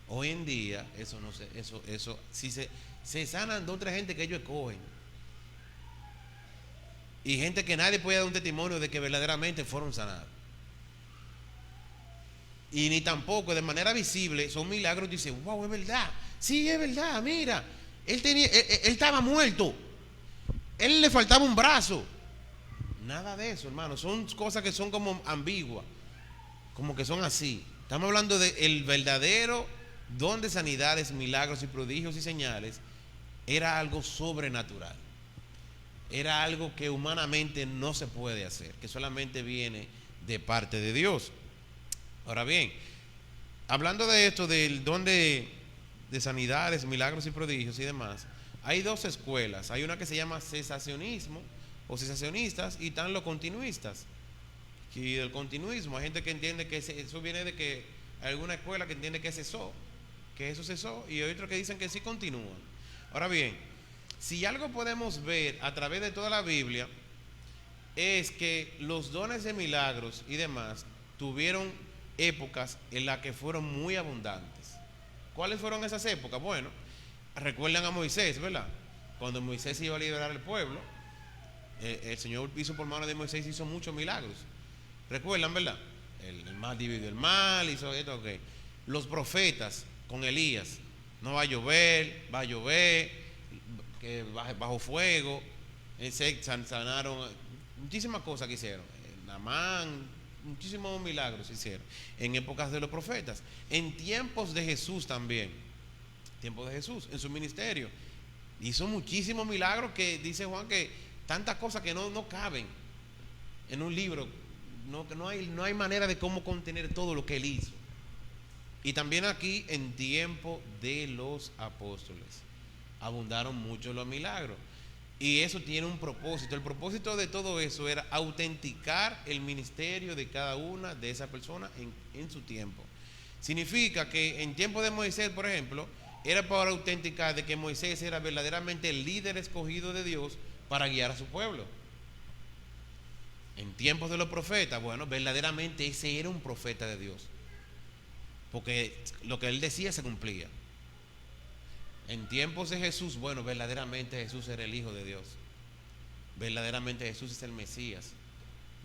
Hoy en día, eso no sé, eso si se sanan 2 o 3 gente que ellos escogen. Y gente que nadie puede dar un testimonio de que verdaderamente fueron sanados. Y ni tampoco de manera visible son milagros. Dice, wow, es verdad. Sí, es verdad, mira. Él estaba muerto. Él le faltaba un brazo. Nada de eso, hermano. Son cosas que son como ambiguas. Como que son así. Estamos hablando del verdadero don de sanidades, milagros y prodigios y señales. Era algo sobrenatural. Era algo que humanamente no se puede hacer, que solamente viene de parte de Dios. Ahora bien, hablando de esto, del don de sanidades, milagros y prodigios y demás, hay 2 escuelas. Hay una que se llama cesacionismo o cesacionistas y están los continuistas. Y del continuismo hay gente que entiende que eso viene de que hay alguna escuela que entiende que cesó, que eso cesó, y hay otros que dicen que sí continúan. Ahora bien, si algo podemos ver a través de toda la Biblia es que los dones de milagros y demás tuvieron épocas en las que fueron muy abundantes. ¿Cuáles fueron esas épocas? Bueno, recuerdan a Moisés, ¿verdad? Cuando Moisés iba a liberar al pueblo, el Señor hizo por mano de Moisés, hizo muchos milagros. ¿Recuerdan, verdad? El mar dividió el mar, hizo esto, ok. Los profetas con Elías, no va a llover, que bajo fuego, se sanaron, muchísimas cosas que hicieron. Naamán, muchísimos milagros se hicieron en épocas de los profetas. En tiempos de Jesús también, tiempos de Jesús, en su ministerio, hizo muchísimos milagros que dice Juan que tantas cosas que no caben en un libro. No hay manera de cómo contener todo lo que él hizo. Y también aquí en tiempo de los apóstoles abundaron mucho los milagros. Y eso tiene un propósito. El propósito de todo eso era autenticar el ministerio de cada una de esas personas en su tiempo. Significa que en tiempo de Moisés, por ejemplo, era para autenticar de que Moisés era verdaderamente el líder escogido de Dios para guiar a su pueblo. En tiempos de los profetas, bueno, verdaderamente ese era un profeta de Dios, porque lo que él decía se cumplía. En tiempos de Jesús, bueno, verdaderamente Jesús era el Hijo de Dios. Verdaderamente Jesús es el Mesías.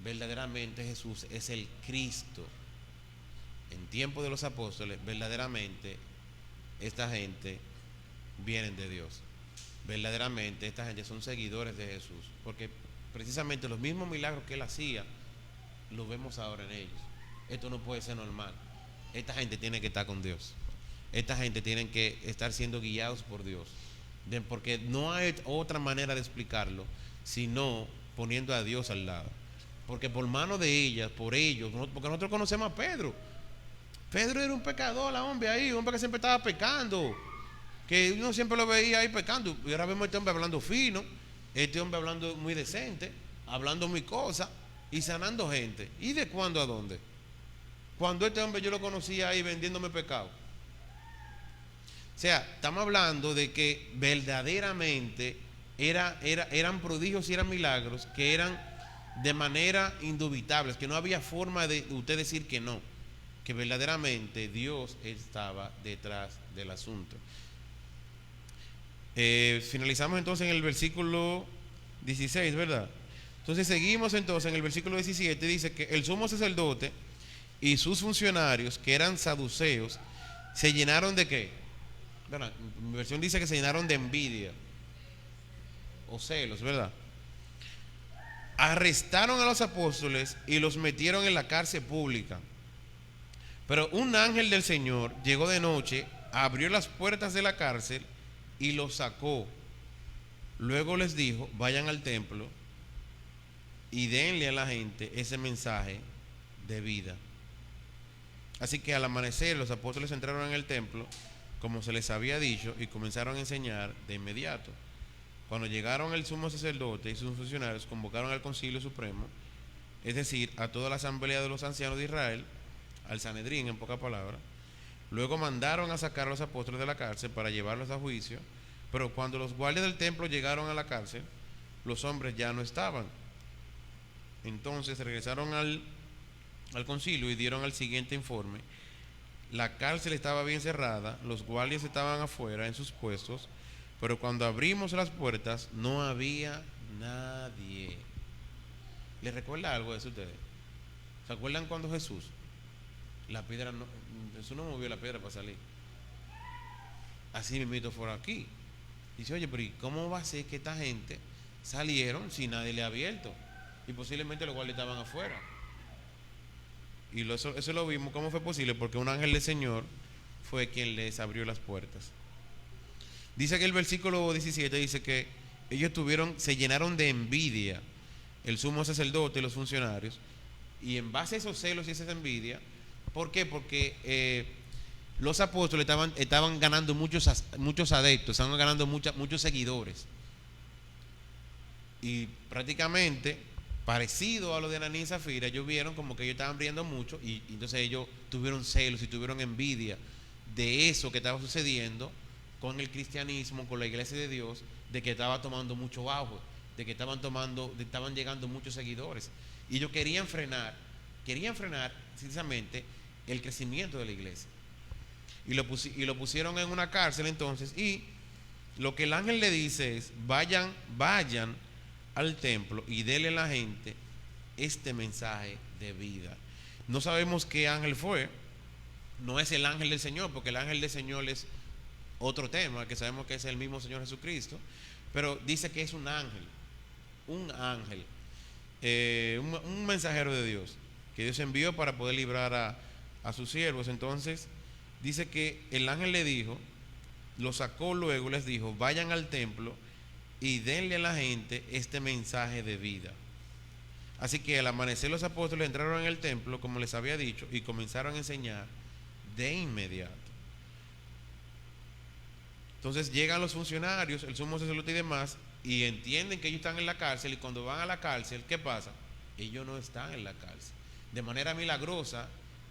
verdaderamente Jesús es el Cristo, en tiempo de los apóstoles, verdaderamente esta gente vienen de Dios. Verdaderamente esta gente son seguidores de Jesús, porque precisamente los mismos milagros que él hacía los vemos ahora en ellos. Esto no puede ser normal. Esta gente tiene que estar con Dios. Esta gente tiene que estar siendo guiados por Dios, porque no hay otra manera de explicarlo sino poniendo a Dios al lado. Porque por mano de ellas, por ellos, porque nosotros conocemos a Pedro. Pedro era un pecador, hombre, ahí, un hombre que siempre estaba pecando, que uno siempre lo veía ahí pecando. Y ahora vemos a este hombre hablando fino, este hombre hablando muy decente, hablando muy cosas y sanando gente. ¿Y de cuándo a dónde? Cuando este hombre yo lo conocía ahí vendiéndome pecado. O sea, estamos hablando de que verdaderamente eran prodigios y eran milagros que eran de manera indubitable, que no había forma de usted decir que no, que verdaderamente Dios estaba detrás del asunto. Finalizamos entonces en el versículo 16, ¿verdad? Entonces seguimos entonces en el versículo 17, dice que el sumo sacerdote y sus funcionarios, que eran saduceos, se llenaron de ¿qué? Bueno, mi versión dice que se llenaron de envidia o celos, ¿verdad? Arrestaron a los apóstoles y los metieron en la cárcel pública. Pero un ángel del Señor llegó de noche, abrió las puertas de la cárcel y los sacó. Luego les dijo: vayan al templo y denle a la gente ese mensaje de vida. Así que al amanecer los apóstoles entraron en el templo, como se les había dicho, y comenzaron a enseñar de inmediato. Cuando llegaron el sumo sacerdote y sus funcionarios, convocaron al concilio supremo, es decir, a toda la asamblea de los ancianos de Israel, al Sanedrín en pocas palabras. Luego mandaron a sacar a los apóstoles de la cárcel para llevarlos a juicio, pero cuando los guardias del templo llegaron a la cárcel, los hombres ya no estaban. Entonces regresaron al concilio y dieron el siguiente informe: la cárcel estaba bien cerrada, los guardias estaban afuera en sus puestos, pero cuando abrimos las puertas no había nadie. ¿Les recuerda algo de eso a ustedes? ¿Se acuerdan cuando Jesús no movió la piedra para salir? Así mismo fue aquí. Dice: oye, pero ¿y cómo va a ser que esta gente salieron si nadie le ha abierto? Y posiblemente los guardias estaban afuera. Y eso lo vimos. ¿Cómo fue posible? Porque un ángel del Señor fue quien les abrió las puertas. Dice que el versículo 17 dice que ellos se llenaron de envidia, el sumo sacerdote y los funcionarios, y en base a esos celos y esa envidia, ¿por qué? Porque los apóstoles estaban ganando muchos adeptos, estaban ganando muchos seguidores, y prácticamente parecido a lo de Ananías y Zafira, ellos vieron como que ellos estaban brillando mucho, y entonces ellos tuvieron celos y tuvieron envidia de eso que estaba sucediendo con el cristianismo, con la iglesia de Dios, de que estaba tomando mucho auge, de que estaban llegando muchos seguidores, y ellos querían frenar precisamente el crecimiento de la iglesia, y lo pusieron en una cárcel entonces. Y lo que el ángel le dice es: vayan al templo y denle a la gente este mensaje de vida. No sabemos qué ángel fue, no es el ángel del Señor, porque el ángel del Señor es otro tema, que sabemos que es el mismo Señor Jesucristo, pero dice que es un ángel, un mensajero de Dios, que Dios envió para poder librar a sus siervos. Entonces dice que el ángel le dijo, lo sacó luego, les dijo: vayan al templo y denle a la gente este mensaje de vida. Así que al amanecer los apóstoles entraron en el templo, como les había dicho, y comenzaron a enseñar de inmediato. Entonces llegan los funcionarios, el sumo sacerdote y demás, y entienden que ellos están en la cárcel, y cuando van a la cárcel, ¿qué pasa? Ellos no están en la cárcel. De manera milagrosa,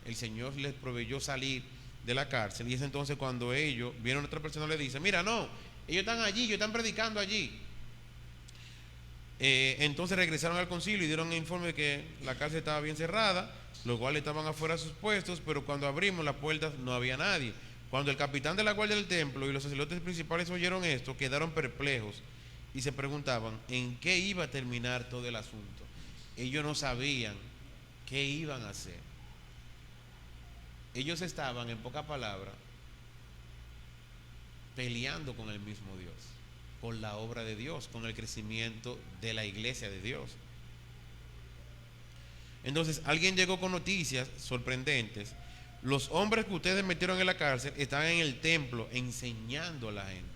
el Señor les proveyó salir de la cárcel, y es entonces cuando ellos vieron a otra persona y le dicen: mira, no, ellos están allí, ellos están predicando allí. Entonces regresaron al concilio y dieron un informe de que la cárcel estaba bien cerrada, los cuales estaban afuera de sus puestos, pero cuando abrimos las puertas no había nadie. Cuando el capitán de la guardia del templo y los sacerdotes principales oyeron esto, quedaron perplejos y se preguntaban en qué iba a terminar todo el asunto. ellos no sabían qué iban a hacer. Ellos estaban, en pocas palabras, peleando con el mismo Dios, con la obra de Dios, con el crecimiento de la iglesia de Dios. Entonces alguien llegó con noticias sorprendentes. Los hombres que ustedes metieron en la cárcel están en el templo enseñando a la gente.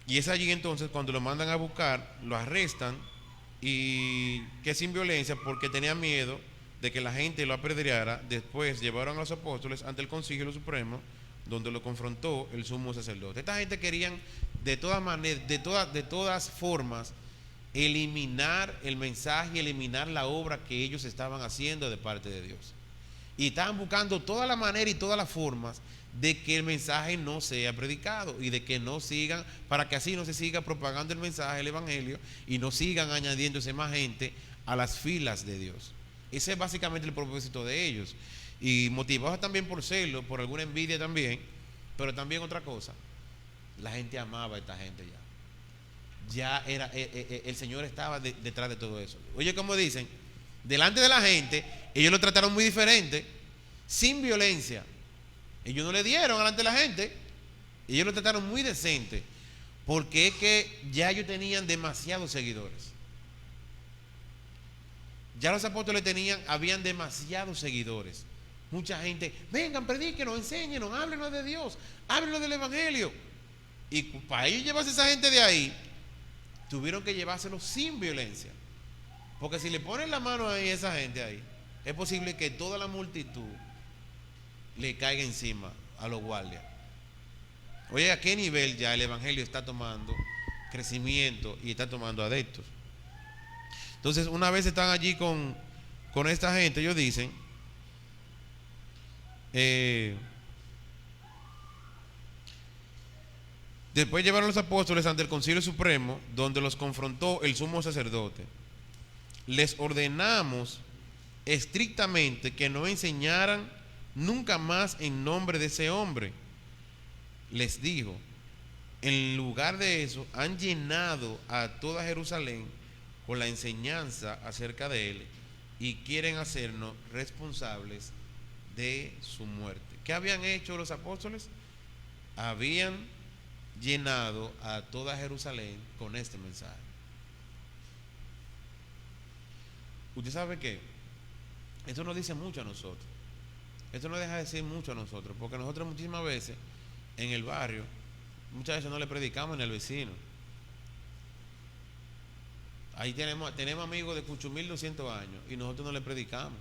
Y es allí entonces cuando lo mandan a buscar, lo arrestan, y que sin violencia, porque tenían miedo de que la gente lo apedreara. Después llevaron a los apóstoles ante el Concilio Supremo, donde lo confrontó el sumo sacerdote. Esta gente querían de todas maneras, de todas formas, eliminar el mensaje, eliminar la obra que ellos estaban haciendo de parte de Dios. Y estaban buscando toda la manera y todas las formas de que el mensaje no sea predicado y de que no sigan, para que así no se siga propagando el mensaje, el evangelio, y no sigan añadiéndose más gente a las filas de Dios. Ese es básicamente el propósito de ellos. Y motivados también por celo, por alguna envidia también, pero también otra cosa, la gente amaba a esta gente ya. Ya era, el Señor estaba detrás de todo eso. Oye, como dicen, delante de la gente, ellos lo trataron muy diferente, sin violencia. Ellos no le dieron delante de la gente, ellos lo trataron muy decente, porque es que ya ellos tenían demasiados seguidores. Ya los apóstoles habían demasiados seguidores. Mucha gente, vengan, predíquenos, enséñenos, háblenos de Dios, háblenos del evangelio. Y para ellos llevarse a esa gente de ahí, tuvieron que llevárselo sin violencia. Porque si le ponen la mano ahí a esa gente ahí, es posible que toda la multitud le caiga encima a los guardias. Oye, ¿a qué nivel ya el evangelio está tomando crecimiento y está tomando adeptos? Entonces, una vez están allí con esta gente, ellos dicen, después llevaron los apóstoles ante el Concilio Supremo, donde los confrontó el sumo sacerdote. Les ordenamos estrictamente que no enseñaran nunca más en nombre de ese hombre. Les dijo, en lugar de eso, han llenado a toda Jerusalén con la enseñanza acerca de él y quieren hacernos responsables de su muerte. ¿Qué habían hecho los apóstoles? Habían llenado a toda Jerusalén con este mensaje. ¿Usted sabe qué? Esto nos dice mucho a nosotros. Esto nos deja decir mucho a nosotros, porque nosotros muchísimas veces en el barrio, muchas veces no le predicamos ni al vecino. Ahí tenemos amigos de 8.200 años y nosotros no le predicamos.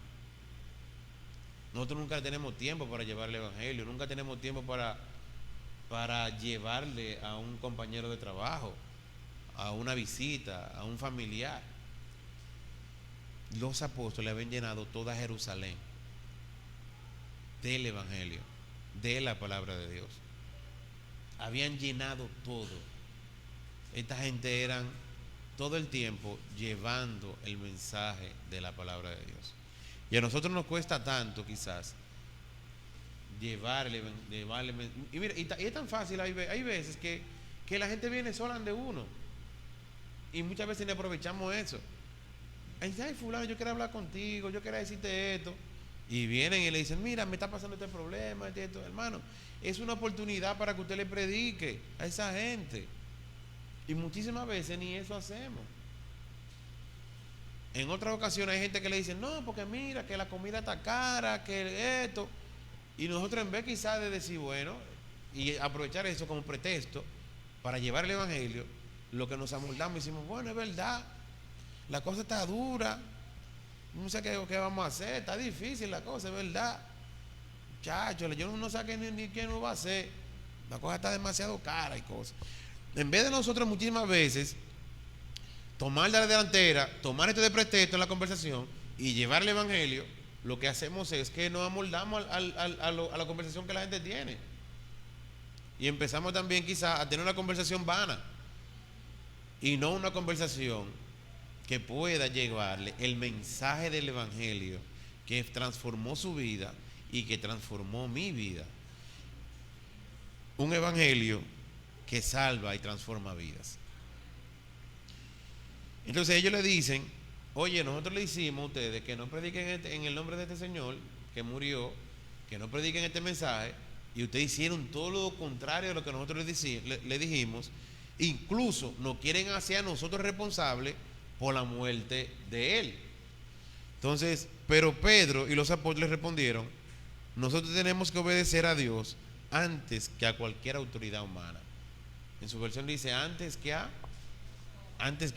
Nosotros nunca tenemos tiempo para llevarle el evangelio, nunca tenemos tiempo para llevarle a un compañero de trabajo, a una visita, a un familiar. Los apóstoles habían llenado toda Jerusalén del evangelio, de la palabra de Dios. Habían llenado todo. Esta gente eran todo el tiempo llevando el mensaje de la palabra de Dios. Y a nosotros nos cuesta tanto quizás llevarle. Y mira, y es tan fácil, hay veces que la gente viene sola de uno. Y muchas veces le aprovechamos eso. Ay, fulano, yo quiero hablar contigo, yo quiero decirte esto. Y vienen y le dicen, mira, me está pasando este problema, esto. Hermano, es una oportunidad para que usted le predique a esa gente. Y muchísimas veces ni eso hacemos. En otras ocasiones hay gente que le dice, no, porque mira, que la comida está cara, que esto. Y nosotros en vez quizás de decir, bueno, y aprovechar eso como pretexto para llevar el evangelio, lo que nos amoldamos y decimos, bueno, es verdad, la cosa está dura, no sé qué vamos a hacer, está difícil la cosa, es verdad. Muchachos, yo no sé ni quién lo va a hacer, la cosa está demasiado cara y cosas. En vez de nosotros muchísimas veces tomar la delantera, tomar esto de pretexto en la conversación y llevar el evangelio, lo que hacemos es que nos amoldamos a la conversación que la gente tiene. Y empezamos también quizás a tener una conversación vana y no una conversación que pueda llevarle el mensaje del evangelio que transformó su vida y que transformó mi vida. Un evangelio que salva y transforma vidas. Entonces ellos le dicen oye, nosotros le hicimos a ustedes que no prediquen en el nombre de este Señor que murió, que no prediquen este mensaje, y ustedes hicieron todo lo contrario de lo que nosotros le dijimos. Incluso nos quieren hacer a nosotros responsables por la muerte de él. Entonces, pero Pedro y los apóstoles respondieron: nosotros tenemos que obedecer a Dios antes que a cualquier autoridad humana. En su versión dice antes que a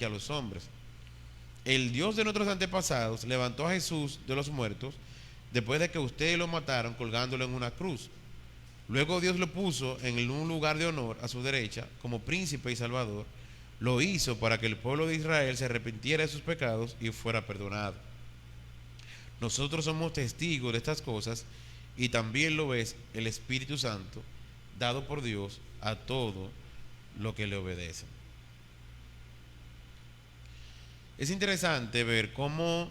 los hombres. El Dios de nuestros antepasados levantó a Jesús de los muertos después de que ustedes lo mataron colgándolo en una cruz. Luego Dios lo puso en un lugar de honor a su derecha como príncipe y salvador. Lo hizo para que el pueblo de Israel se arrepintiera de sus pecados y fuera perdonado. Nosotros somos testigos de estas cosas, y también lo es el Espíritu Santo dado por Dios a todo lo que le obedecen. Es interesante ver cómo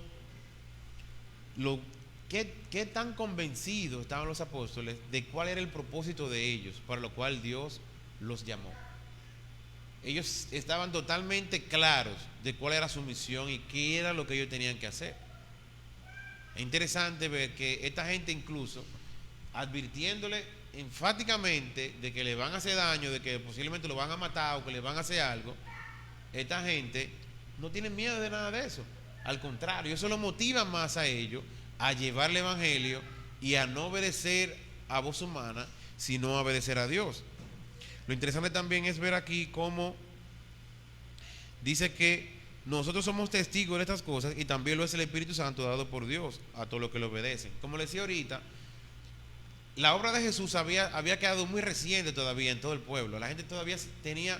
qué tan convencidos estaban los apóstoles de cuál era el propósito de ellos, para lo cual Dios los llamó. Ellos estaban totalmente claros de cuál era su misión y qué era lo que ellos tenían que hacer. Es interesante ver que esta gente, incluso advirtiéndole enfáticamente de que le van a hacer daño, de que posiblemente lo van a matar o que le van a hacer algo, esta gente no tiene miedo de nada de eso. Al contrario, eso lo motiva más a ellos a llevar el evangelio y a no obedecer a voz humana, sino a obedecer a Dios. Lo interesante también es ver aquí cómo dice que nosotros somos testigos de estas cosas, y también lo es el Espíritu Santo dado por Dios a todo lo que le obedecen. Como les decía ahorita, la obra de Jesús había quedado muy reciente todavía en todo el pueblo. La gente todavía tenía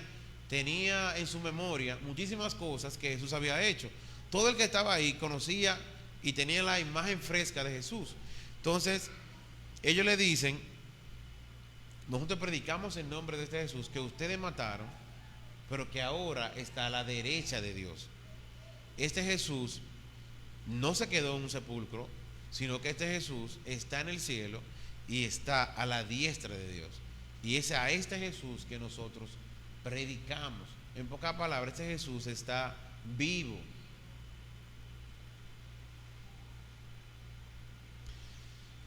en su memoria muchísimas cosas que Jesús había hecho. Todo el que estaba ahí conocía y tenía la imagen fresca de Jesús. Entonces ellos le dicen: nosotros predicamos en nombre de este Jesús que ustedes mataron, pero que ahora está a la derecha de Dios. Este Jesús no se quedó en un sepulcro, sino que este Jesús está en el cielo y está a la diestra de Dios. Y es a este Jesús que nosotros predicamos. En pocas palabras, este Jesús está vivo.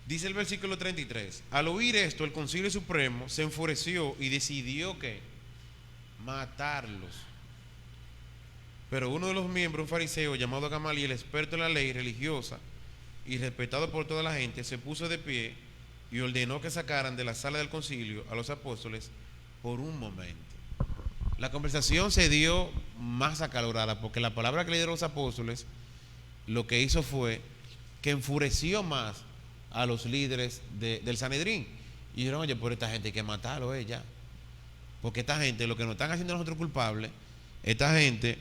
Dice el versículo 33: al oír esto, el Concilio Supremo se enfureció y decidió que matarlos. Pero uno de los miembros, un fariseo llamado Gamaliel, experto en la ley religiosa y respetado por toda la gente, se puso de pie y ordenó que sacaran de la sala del concilio a los apóstoles por un momento. La conversación se dio más acalorada porque la palabra que le dieron los apóstoles lo que hizo fue que enfureció más a los líderes del Sanedrín. Y dijeron: oye, por esta gente hay que matarlo ya, porque esta gente, lo que nos están haciendo a nosotros culpables, esta gente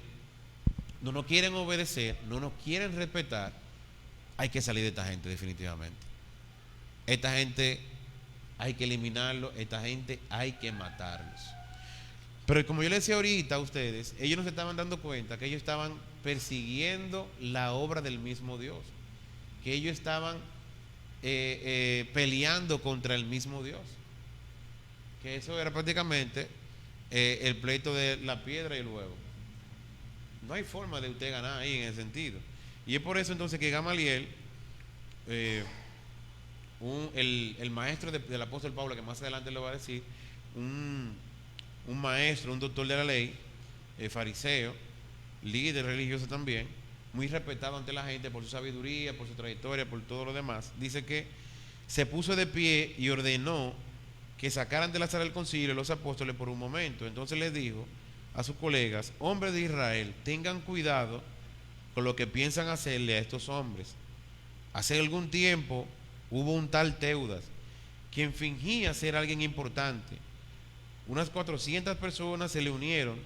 no nos quieren obedecer, no nos quieren respetar. Hay que salir de esta gente definitivamente. Esta gente hay que eliminarlo, esta gente hay que matarlos. Pero como yo les decía ahorita a ustedes, ellos no se estaban dando cuenta que ellos estaban persiguiendo la obra del mismo Dios, que ellos estaban peleando contra el mismo Dios, que eso era prácticamente el pleito de la piedra y el huevo. No hay forma de usted ganar ahí en ese sentido. Y es por eso entonces que Gamaliel, el maestro del apóstol Pablo, que más adelante lo va a decir, un maestro, un doctor de la ley, fariseo, líder religioso también, muy respetado ante la gente por su sabiduría, por su trayectoria, por todo lo demás, dice que se puso de pie y ordenó que sacaran de la sala del concilio los apóstoles por un momento. Entonces les dijo a sus colegas: hombres de Israel, tengan cuidado con lo que piensan hacerle a estos hombres. Hace algún tiempo hubo un tal Teudas, quien fingía ser alguien importante. Unas 400 personas se le unieron,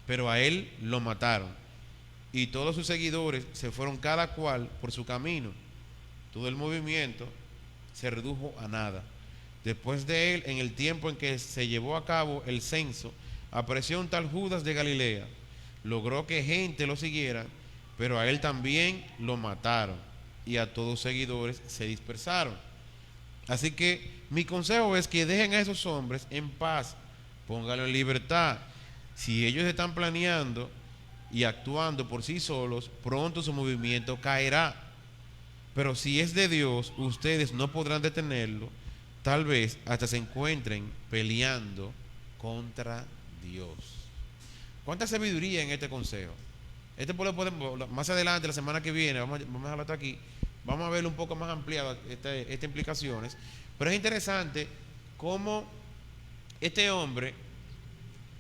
pero a él lo mataron, y todos sus seguidores se fueron cada cual por su camino. Todo el movimiento se redujo a nada. Después de él, en el tiempo en que se llevó a cabo el censo, apareció un tal Judas de Galilea. Logró que gente lo siguiera, pero a él también lo mataron, y a todos sus seguidores se dispersaron. Así que mi consejo es que dejen a esos hombres en paz, pónganlos en libertad. Si ellos están planeando y actuando por sí solos, pronto su movimiento caerá. Pero si es de Dios, ustedes no podrán detenerlo, tal vez hasta se encuentren peleando contra Dios. ¿Cuánta sabiduría en este consejo? Este pueblo podemos, más adelante, la semana que viene, vamos a dejarlo hasta aquí, vamos a verlo un poco más ampliado, estas implicaciones. Pero es interesante cómo este hombre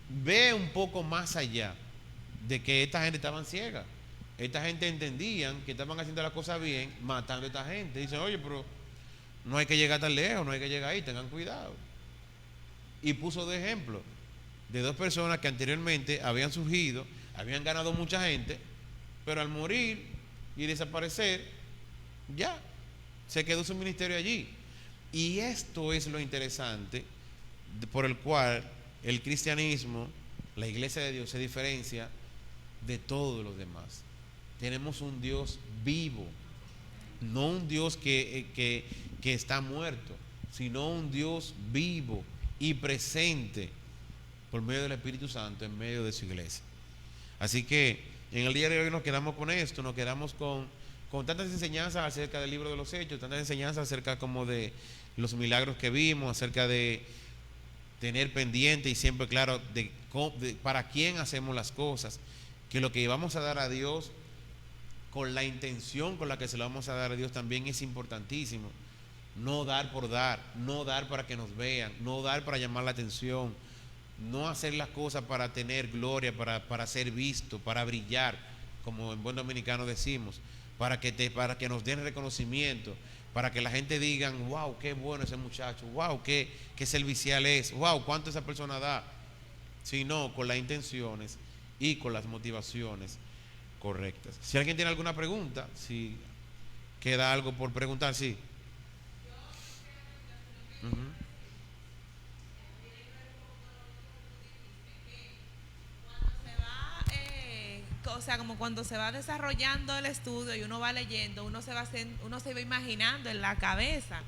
ve un poco más allá de que esta gente estaban ciega. Esta gente entendían que estaban haciendo la cosa bien, matando a esta gente. Dicen, oye, pero no hay que llegar tan lejos, no hay que llegar ahí, tengan cuidado. Y puso de ejemplo de dos personas que anteriormente habían surgido, habían ganado mucha gente, pero al morir y desaparecer, ya, se quedó su ministerio allí. Y esto es lo interesante por el cual el cristianismo, la iglesia de Dios, se diferencia de todos los demás. Tenemos un Dios vivo, no un Dios que está muerto, sino un Dios vivo y presente por medio del Espíritu Santo en medio de su iglesia. Así que en el día de hoy nos quedamos con esto, nos quedamos con tantas enseñanzas acerca del libro de los Hechos, tantas enseñanzas acerca como de los milagros que vimos, acerca de tener pendiente y siempre claro de para quién hacemos las cosas, que lo que vamos a dar a Dios con la intención con la que se lo vamos a dar a Dios también es importantísimo. No dar por dar, no dar para que nos vean, no dar para llamar la atención, no hacer las cosas para tener gloria, para ser visto, para brillar, como en buen dominicano decimos, para que nos den reconocimiento, para que la gente diga, wow, qué bueno ese muchacho, wow, qué servicial es, wow, cuánto esa persona da, sino con las intenciones y con las motivaciones correctas. Si alguien tiene alguna pregunta, si queda algo por preguntar, sí. O sea, como cuando se va desarrollando el estudio y uno va leyendo, uno se va imaginando en la cabeza.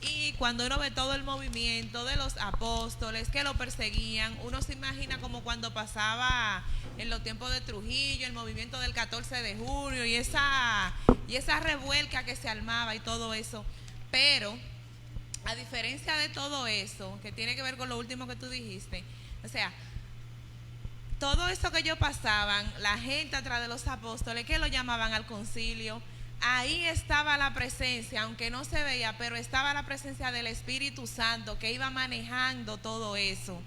Y cuando uno ve todo el movimiento de los apóstoles que lo perseguían, uno se imagina como cuando pasaba en los tiempos de Trujillo, el movimiento del 14 de junio y esa revuelca que se armaba y todo eso. Pero, a diferencia de todo eso, que tiene que ver con lo último que tú dijiste, o sea, todo eso que ellos pasaban, la gente atrás de los apóstoles, que lo llamaban al concilio, ahí estaba la presencia, aunque no se veía, pero estaba la presencia del Espíritu Santo que iba manejando todo eso.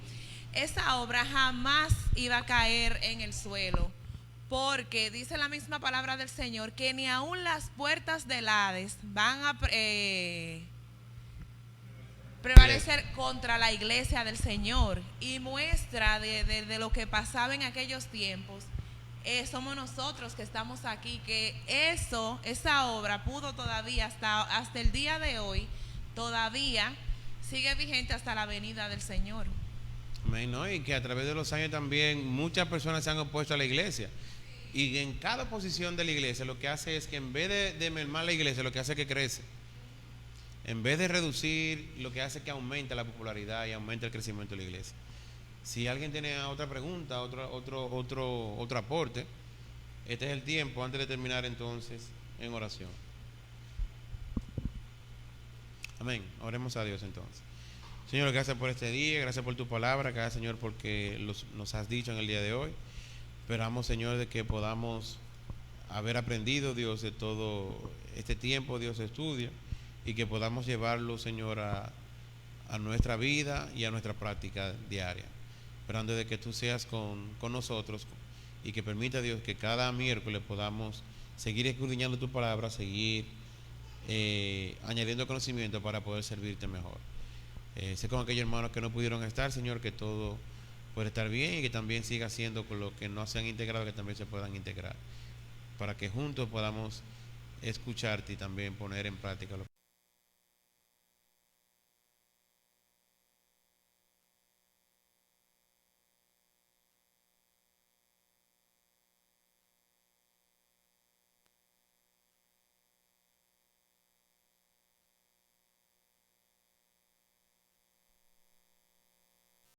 Esa obra jamás iba a caer en el suelo, porque dice la misma palabra del Señor que ni aun las puertas del Hades van a prevalecer contra la iglesia del Señor. Y muestra de lo que pasaba en aquellos tiempos somos nosotros que estamos aquí, que esa obra pudo todavía hasta el día de hoy, todavía sigue vigente hasta la venida del Señor. Amén, ¿no? Y que a través de los años también muchas personas se han opuesto a la iglesia, y en cada oposición de la iglesia lo que hace es que en vez de mermar la iglesia, lo que hace es que crece. En vez de reducir, lo que hace es que aumente la popularidad y aumente el crecimiento de la iglesia. Si alguien tiene otra pregunta, otro aporte, este es el tiempo antes de terminar entonces en oración. Amén. Oremos a Dios entonces. Señor, gracias por este día, gracias por tu palabra, gracias, Señor, porque nos has dicho en el día de hoy. Esperamos, Señor, de que podamos haber aprendido, Dios, de todo este tiempo, Dios, de estudio, y que podamos llevarlo, Señor, a nuestra vida y a nuestra práctica diaria. Esperando de que tú seas con nosotros y que permita, Dios, que cada miércoles podamos seguir escudriñando tu palabra, seguir añadiendo conocimiento para poder servirte mejor. Sé con aquellos hermanos que no pudieron estar, Señor, que todo pueda estar bien y que también siga siendo con los que no se han integrado, que también se puedan integrar, para que juntos podamos escucharte y también poner en práctica lo